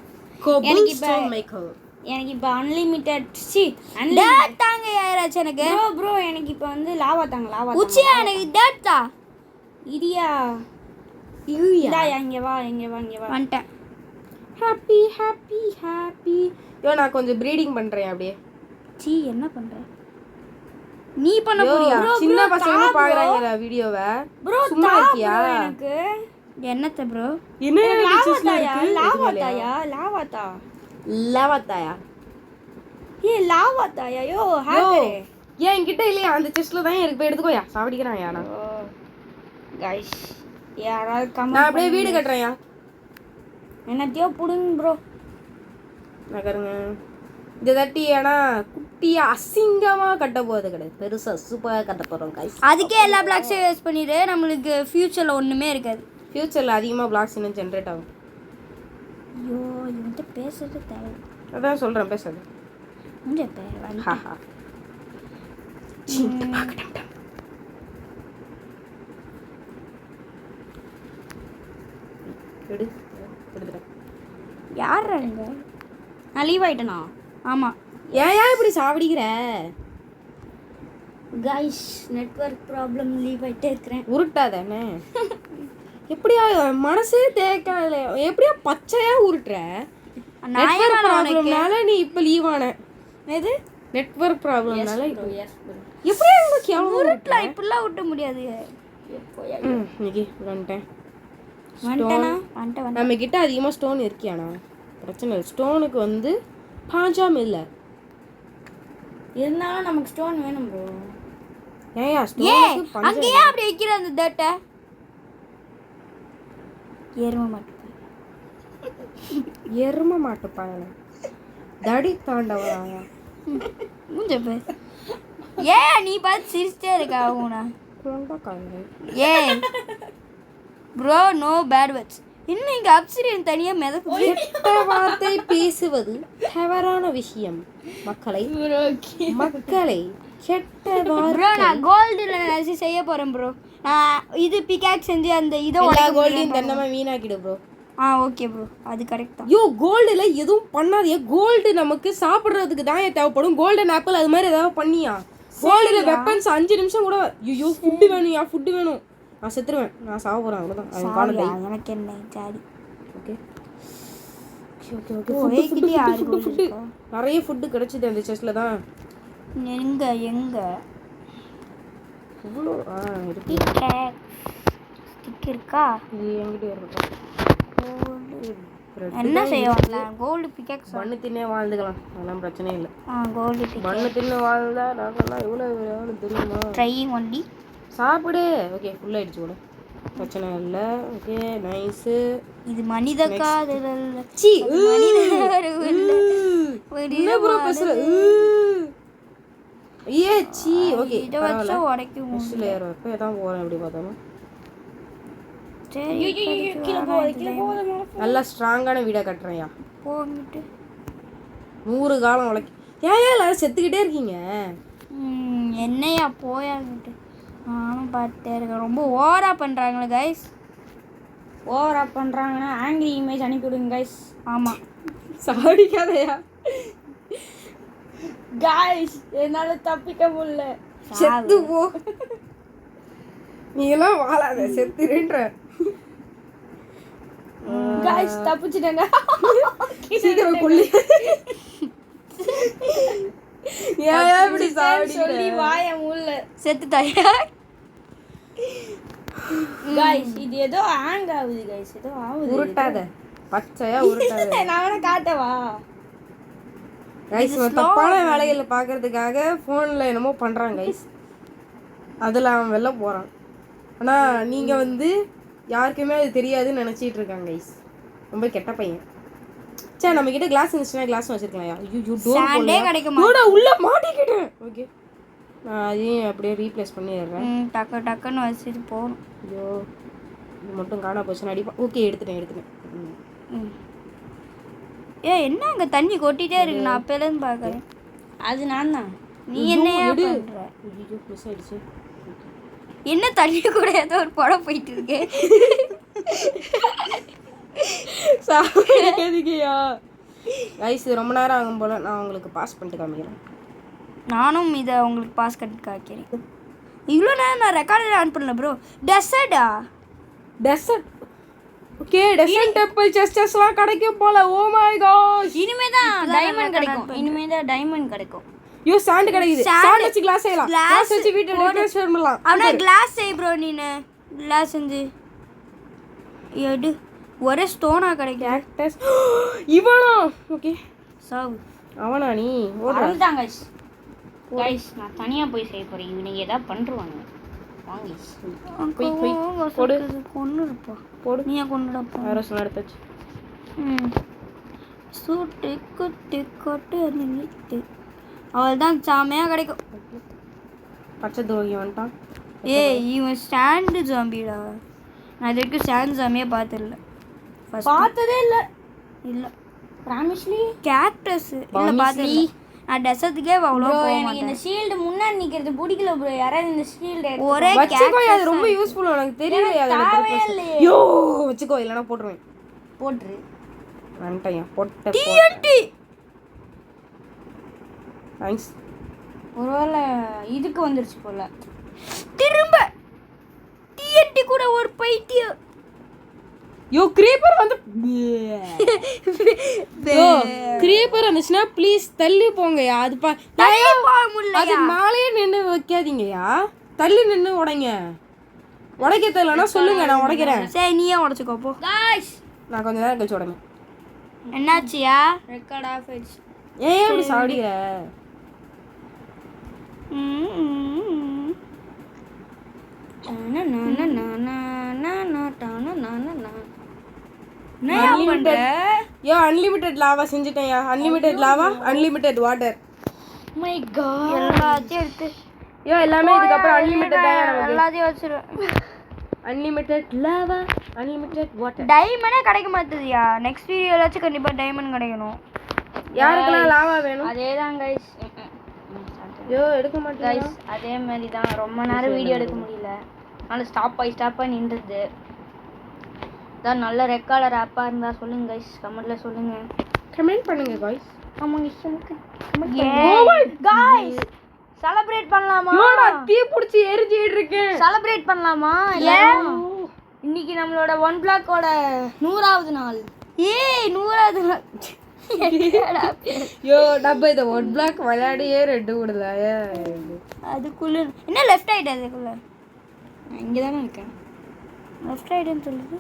எனக்கு இப்போ அன்லிமிட்டட் டேட் தாங்க யாராச்சும் எனக்கு. ப்ரோ எனக்கு இப்போ வந்து லாவா தாங்க. உச்சியா எனக்கு டேட் தா. இரியா இங்க வா. வந்துட்டேன். ஹாப்பி. யோ நான் கொஞ்சம் ப்ரீடிங் பண்றேன் அப்படியே. சீ என்ன பண்ற நீ? பண்ண போறியா? சின்ன பசங்க பாக்குறாங்க வீடியோவை. ப்ரோ சும்மா இருக்கியா? எனக்கு என்னத்த ப்ரோ? என்ன லாவாத்தாயா? லாவாத்தாயா? யோ ஹேக்கரே. ஏன் என்கிட்ட இல்லையா? அந்த செஸ்ட்ல தான் இருக்கு, போய் எடுத்துக்கோயா. சாவடிக்கிறான் யானா. गाइस யாராவது கமெண்ட். நான் அப்படியே வீடு கட்டறேன்யா. என்னத்தையோ புடுங்க ப்ரோ. நகருங்க. இந்த தட்டி ஏனா குட்டியா அசிங்கமா கட்ட போறது கிடையாது, பெருசா சூப்பரா கட்ட போறோம் गाइस. அதுக்கே எல்லா பிளாக்ஸையும் யூஸ் பண்ணிடு. நமக்கு ஃபியூச்சர்ல ஒண்ணுமே இருக்காது. ஃபியூச்சர்ல அதிகமா பிளாக்ஸ் இன்னும் ஜெனரேட் ஆகும். ஐயோ இவன்ட்ட பேசுறது தேவை. அதான் சொல்றேன் பேசாத. முஞ்ச பேர் ஹஹ. சின்ன பாக்கட்டும். எடுத்துறேன். யாருங்க? நான் லீவ் ஆயிட்டேனா? ஆமா. ஏன் இப்படி சாவடிக்கிற? गाइस நெட்வொர்க் ப்ராப்ளம் லீவ் ஆயிட்டே இருக்கேன். உருட்டாதே. எப்படியா மனசே தேக்கல, எப்படியா பச்சையா உருட்டுற? நெட்வொர்க் ப்ராப்ளம்னால நீ இப்போ லீவ் ஆன. எது நெட்வொர்க் ப்ராப்ளம்னால எப்படியா உங்களுக்கு எவ்வளோ உருட்டலாம் இப்படிலாம் விட்ட முடியாது. இன்னைக்கு வந்துட்டேன். வந்துட்டேன் நம்ம கிட்ட அதிகமாக ஸ்டோன் இருக்கியாண்ணா? பிரச்சனை இல்லை, ஸ்டோனுக்கு வந்து பாஞ்சாம் இல்லை. இருந்தாலும் நமக்கு ஸ்டோன் வேணும் ப்ரோ. ஏயா ஸ்டோனுக்கு பஞ்சம் அங்கேயே அப்படி வைக்கிற அந்த தேட்டை எரும மாட்டு பயண தடி தாண்டவராயா மூஞ்ச போய் நீ பார்த்து சிரிச்சிட்டே இருக்கா உனா ஏ ப்ரோ நோ பேட் வேர்ட்ஸ். இன்னும் இங்கே அப்சிரியன் தனியாக மிதக்கு. கெட்ட வார்த்தை பேசுவது தவறான விஷயம் மக்களை. கெட்ட ப்ரோ நான் கோல்டில் செய்ய போகிறேன் ப்ரோ. நான் இது பிகாக் செஞ்சு அந்த இதை கோல்டையும் தன்னமா வீணாக்கிடு ப்ரோ. ஓகே ப்ரோ, அது கரெக்ட் தான். கோல்டுல எதுவும் பண்ணாதே. கோல்டு நமக்கு சாப்பிட்றதுக்கு தான் தேவைப்படும். கோல்டன் ஆப்பிள் அது மாதிரி ஏதாவது பண்ணியா? கோல்டுல வெப்பன்ஸ் 5 நிமிஷம் கூட. ஐயோ ஃபுட்டு வேணும்யா, ஃபுட்டு வேணும். நான் செத்துருவேன், நான் சாக போகிறேன் அவ்வளோதான். எனக்கு என்ன ஜாடி. ஓகே ஃபுட்டு நிறைய ஃபுட்டு கிடைச்சிது அந்த செஸ்ட்டில் தான். எங்க இவ்வளோ ஸ்டிக் இருக்கா? இது என்கிட்ட இருக்கட்டும். என்ன செய்யலாம்? கோல்டு பிகாக்ஸ் பண்ணு தின்னே வாழ்ந்துக்கலாம், அதெல்லாம் பிரச்சனை இல்லை. கோல்டு பிகாக்ஸ் பண்ணு தின்னு வாழ்ந்தா நாங்கெல்லாம் எவ்வளோ தெரியுமா? Trying only. சாப்பிடு. ஓகே ஃபுல்லாகிடுச்சு கூட பிரச்சனை இல்லை. Okay nice. இது மனித காதல் சி என்ன ப்ரோ பேசுற? ஏ சி ஓகே இதை வச்சு உடைக்கும். நெக்ஸ்ட்ல ஏற எப்போ தான் போகிறேன் எப்படி பார்த்தாலும். நல்லா ஸ்ட்ராங்கான வீடாக கட்டுறேன்யா. போங்கிட்டு 100 காலம் உழைக்க. ஏன் எல்லாரும் செத்துக்கிட்டே இருக்கீங்க? என்னையா போயாங்கிட்டு நானும் பார்த்துட்டே இருக்கேன். ரொம்ப ஓவரா பண்ணுறாங்களே கைஸ். ஓவரா பண்ணுறாங்கன்னா ஆங்கிரி இமேஜ் அனுப்பிவிடுங்க கைஸ். ஆமாம் சாடிக்காதையா கைஸ், என்னால் தப்பிக்க முடியல. செத்து போ. நீ எல்லாம் வாழாத, செத்துருன்ற. கைஸ் தப்பிச்சிட்டேங்க. சீக்கிரம் கொல்லி. ஏன் இப்படி சொல்லி வாய முள்ள செத்துட்டாயா? கைஸ் இது ஏதோ ஹேங் ஆகுது கைஸ், ஏதோ ஆகுது. உருட்டாத, பச்சையா உருட்டாத. நான் வேணா காட்டவா? கைஸ் தப்பான வேலைகளை பார்க்கறதுக்காக ஃபோனில் என்னமோ பண்ணுறான் கைஸ். அதில் அவன் வெளில போகிறான். ஆனால் நீங்கள் வந்து யாருக்குமே அது தெரியாதுன்னு நினச்சிட்டு இருக்காங்க கைஸ். ரொம்ப கெட்ட பையன். சரி நம்ம கிட்ட கிளாஸ் இருந்துச்சுன்னா கிளாஸ் வச்சிருக்கலாம். உள்ள மாட்டிக்கிட்டேன். ஓகே நான் அதையும் அப்படியே ரீப்ளேஸ் பண்ணிடுறேன். டக்குன்னு வச்சுட்டு போகணும். ஐயோ இது மட்டும் காணா போச்சுன்னா அடிப்பா. ஓகே எடுத்துட்டேன். என்ன அங்கே தண்ணி கொட்டிகிட்டே இருக்கு. நான் அப்போலேருந்து பார்க்குறேன். அது நான் தான். நீ என்னையா பண்ணுற? ஐயோ மிஸ் ஆயிடுச்சு. என்ன தண்ணி கூட ஏதோ ஒரு படம் போயிட்டு இருக்கு. சாப்பிடுங்கயா கைஸ். ரொம்ப நேரம் ஆகும் போல. நான் உங்களுக்கு பாஸ் பண்ணிட்டு காமிக்கிறேன். நானும் இதை உங்களுக்கு பாஸ் கட்டி காமிக்கிறேன். இவ்வளோ நேரம் நான் ரெக்கார்டர் ஆன் பண்ணல ப்ரோ. டெசர்ட்டா? டெசர்ட். ஓகே டெசர்ட் டெம்பிள் செஸ்டஸ்லாம் கிடைக்கும் போல. Oh my god. இனிமே தான் டைமண்ட் கிடைக்கும். யோ சாண்ட் கிடைக்குது. சாண்ட் வச்சு கிளாஸ் செய்யலாம். கிளாஸ் வச்சு வீட்டை டெக்கரேஷன் பண்ணலாம். ஆனா கிளாஸ் செய் ப்ரோ. நீனு கிளாஸ் செஞ்சு எடு. ஒரே ஸ்டோனா கிடைக்கும். கேக்டஸ். இவனா? ஓகே சாவு. அவனா நீ? ஓடுறாங்க கைஸ். கைஸ் நான் தனியா போய் செய்ய போறேன். இவனுங்க ஏதா பண்றாங்க. வாங்க போய் போடு. கொன்னு இருப்பா. போடு. நீயா கொன்னுடப்பா. அரசு நடத்துச்சு. சூட்டு குட்டு கொட்டு நிட்டு. அவள்தான் சாமையாக கிடைக்கும். பச்சை துரோகி வந்துட்டான். இவன் ஸ்டாண்டு ஜாம்பிடா. நான் இது வரைக்கும் ஸ்டாண்ட் ஜாம்பியே பார்த்ததில்ல. பார்த்ததே இல்லை. இல்லை ப்ராமிஸ்லி கேக்டஸ் இல்லை பார்த்ததில்ல. நான் டெசர்ட்டுக்கே அவ்வளோ எனக்கு இந்த ஷீல்டு முன்னாடி நிற்கிறது பிடிக்கல ப்ரோ. யாராவது இந்த ஷீல்டு ஒரே வச்சுக்கோ. அது ரொம்ப யூஸ்ஃபுல். எனக்கு தெரியல. யோ வச்சுக்கோ, இல்லைனா போட்டுருவேன். போட்டுரு. வந்துட்டேன். போட்ட டிஎன்டி. தேங்க்ஸ். ஒருவேளை இதுக்கு வந்துருச்சு போல. திரும்ப டிஎன்டி கூட ஒரு பைத்தியம். யோ கிரீப்பர் வந்து யோ கிரீப்பர் வந்துச்சுன்னா ப்ளீஸ் தள்ளி போங்கயா. அது அது மேலேயே நின்று வைக்காதீங்கயா, தள்ளி நின்று உடைங்க. உடைக்க தெரியலன்னா சொல்லுங்க, நான் உடைக்கிறேன். சரி நீயே உடச்சிக்கோ போ. गाइस நான் கொஞ்ச நேரம் கழிச்சு உடைங்க. என்னாச்சியா? ரெக்கார்ட் ஆஃப் ஆயிடுச்சு. ஏன் இப்படி சாடிக்கிற? யோ அன்லிமிட்டெட் லாவா செஞ்சுட்டேன்யா. Unlimited lava, unlimited water. My god எல்லாத்தையும் எடுத்து யோ எல்லாமே இதுக்கப்புறம் அன்லிமிட்டெட் தான் நமக்கு. எல்லாத்தையும் வச்சிருவேன். Unlimited lava, unlimited water. டைமண்டே கிடைக்க மாட்டேதுயா. நெக்ஸ்ட் வீடியோலாச்சும் கண்டிப்பா டைமண்ட் கிடைக்கணும். யாருக்கெல்லாம் லாவா வேணும்? அதேதான் गाइस. யோ எடுக்க மாட்டேன் गाइस அதே மாதிரி தான். ரொம்ப நேரம் வீடியோ எடுக்க முடியல, அதனால ஸ்டாப் ஆகி நின்றுது. தான் நல்ல ரெக்கார்டர் ஆப்பா இருந்தா சொல்லுங்க गाइस, கமெண்ட்ல சொல்லுங்க. கமெண்ட் பண்ணுங்க गाइस. ஆமாங்க சொல்லுங்க. गाइस செலிப்ரேட் பண்ணலாமா? யோ நான் தீ புடிச்சு எரிஞ்சிட்டு இருக்கேன். செலிப்ரேட் பண்ணலாமா? ஏன் இன்னைக்கு நம்மளோட 1 பிளாக்கோட 100வது நாள். ஏய் 100வது நாள். யோ நம்ம இத 1 பிளாக் விளையாடியே ரெண்டு விடலாயா? அதுக்குள்ள என்ன லெஃப்ட் ரைட்? அதுக்குள்ள நான் இங்க தான இருக்கேன். லெஃப்ட் ரைட்னு சொல்லுது.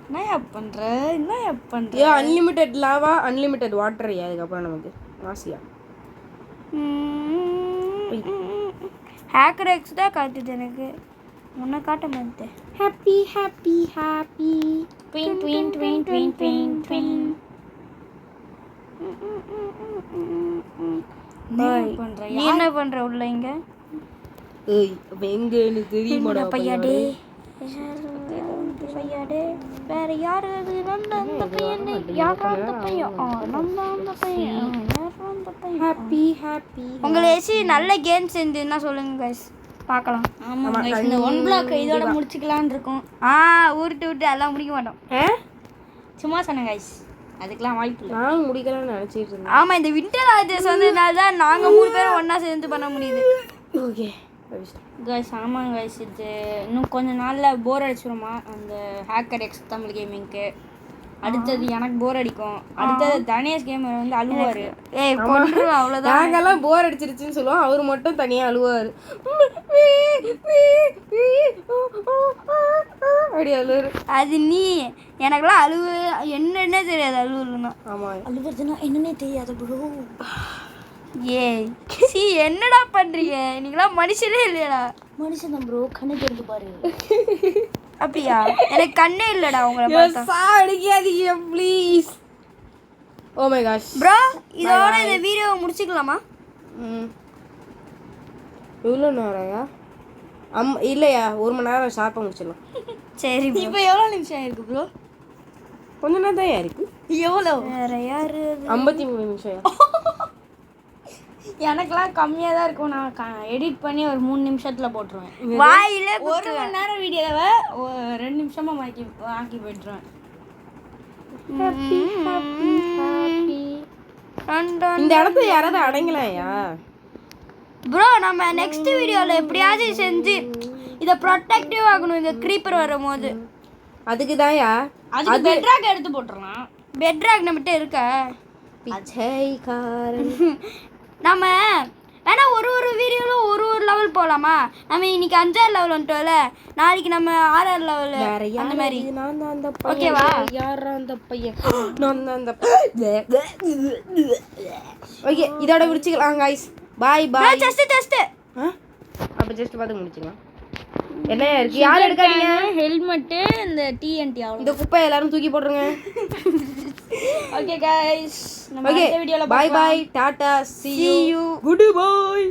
என்னயா பண்ற? யோ அன்லிமிட்டெட் லாவா, அன்லிமிட்டெட் வாட்டர். அதுக்கப்புறம் நமக்கு ஆசியா ஹேக்கர் எக்ஸ் தான் காட்டுது எனக்கு, முன்ன காட்ட மாட்டேன். Happy happy happy twin twin twin twin twin twin. நீ என்ன பண்ற உள்ள இங்க? ஏய் எங்கன்னு தெரியுமாடா பையாடே பையாடே வேற யாரு அது? அந்த பையன் யாரா? அந்த பையன் நம்ம அந்த பையன் அந்த பையன். Happy happy. உங்களுக்கு நல்ல கேம் செஞ்சுன்னா சொல்லுங்க गाइस, பார்க்கலாம். ஆமா गाइस இந்த 1 பிளாக் இதோட முடிச்சுக்கலாம்னு இருக்கோம். விட்டு எல்லாம் முடிக்க மாட்டோம். சும்மா சொன்னேன் गाइस, அதுக்கெல்லாம் வாய்ப்பு இல்லை. நான் முடிக்கலாம்னு நினைச்சிட்டு இருந்தேன். ஆமா இந்த வின்டர் ஆர்டர்ஸ் வந்ததுனால தான் நாங்க 3 பேரும் ஒண்ணா சேர்ந்து பண்ண முடியுது. ஓகே गाइस ஆமாங்க गाइस, இது இன்னும் கொஞ்ச நாள்ல போர் அடிச்சிருமா அந்த ஹேக்கர் எக்ஸ் தமிழ் கேமிங்க்கு. அடுத்தது எனக்கு போர் அடிக்கும். அடுத்தது தனேஷ் கேமர் வந்து அழுவாரு. ஏய் கொன்றும் அவ்வளவுதான். நாங்கெல்லாம் போர் அடிச்சிருச்சுன்னு சொல்லுவோம், அவர் மட்டும் தனியா அழுவாரு. அப்படி அழுவாரு. அது நீ எனக்குலாம் அழுவு என்னன்னே தெரியாது. அழுவுனா ஆமா அழுவுறதுன்னா என்னன்னே தெரியாது ப்ரோ. ஏய் சி என்னடா பண்றீங்க நீங்களாம்? மனுஷனே இல்லையடா. மனுஷன் தான் ப்ரோ, கண்ணு திறந்து பாரு. அப்படியா? எனக்கு கண்ணே இல்லடா உங்களை பார்த்தா. சாடிக்காதீங்க please. Oh my gosh bro இதோட இந்த வீடியோவை முடிச்சுக்கலாமா? எவ்வளோ நேரம்யா? இல்லையா 1 மணி நேரம் ஷார்ப்பாக முடிச்சிடலாம். சரி இப்போ எவ்வளோ நிமிஷம் இருக்கு ப்ரோ? கொஞ்ச நேரம் தான் இருக்கு. எவ்வளோ? வேற யாரு? 53 நிமிஷம். எனக்கெல்லாம் கம்மியாக தான் இருக்கும். நான் எடிட் பண்ணி ஒரு 3 நிமிஷத்தில் போட்டுருவேன். வாயில 1 மணி நேரம் வீடியோவை 2 நிமிஷமா ஆக்கி போட்டுருவேன். இந்த இடத்துல யாராவது அடங்கலையா? ப்ரோ நம்ம நெக்ஸ்ட் வீடியோல எப்படியாவது செஞ்சு இத ப்ரொடெக்டிவ் ஆகணும் இந்த creeper வரும்போது. அதுக்கு தான்யா அதுக்கு பெட்ராக் எடுத்து போட்டுறலாம். பெட்ராக் நம்மகிட்ட இருக்கா? பிச்சைக்காரன். நம்ம வேணா ஒரு வீடியோல ஒரு லெவல் போலாமா? நம்ம இன்னைக்கு 5ஆவது லெவல் வந்துட்டோம்ல, நாளைக்கு நம்ம 6ஆவது லெவல் அந்த மாதிரி. நான் தான் அந்த பையன். ஓகேவா? யாரா அந்த பையன்? நான் தான் அந்த ஓகே இதோட முடிச்சுக்கலாம் गाइस. Bye bye. ஜஸ்ட் அப்ப ஜஸ்ட் பார்த்து முடிச்சுக்கலாம். என்ன இருக்கு? யார் எடுக்காதீங்க. ஹெல்மெட் இந்த டிஎன்டி அவ்வளோ. இந்த குப்பை எல்லாரும் தூக்கி போடுறங்க. ஓகே गाइस நம்ம ஓகே அடுத்த வீடியோல பை பை டாடா see you. Good bye.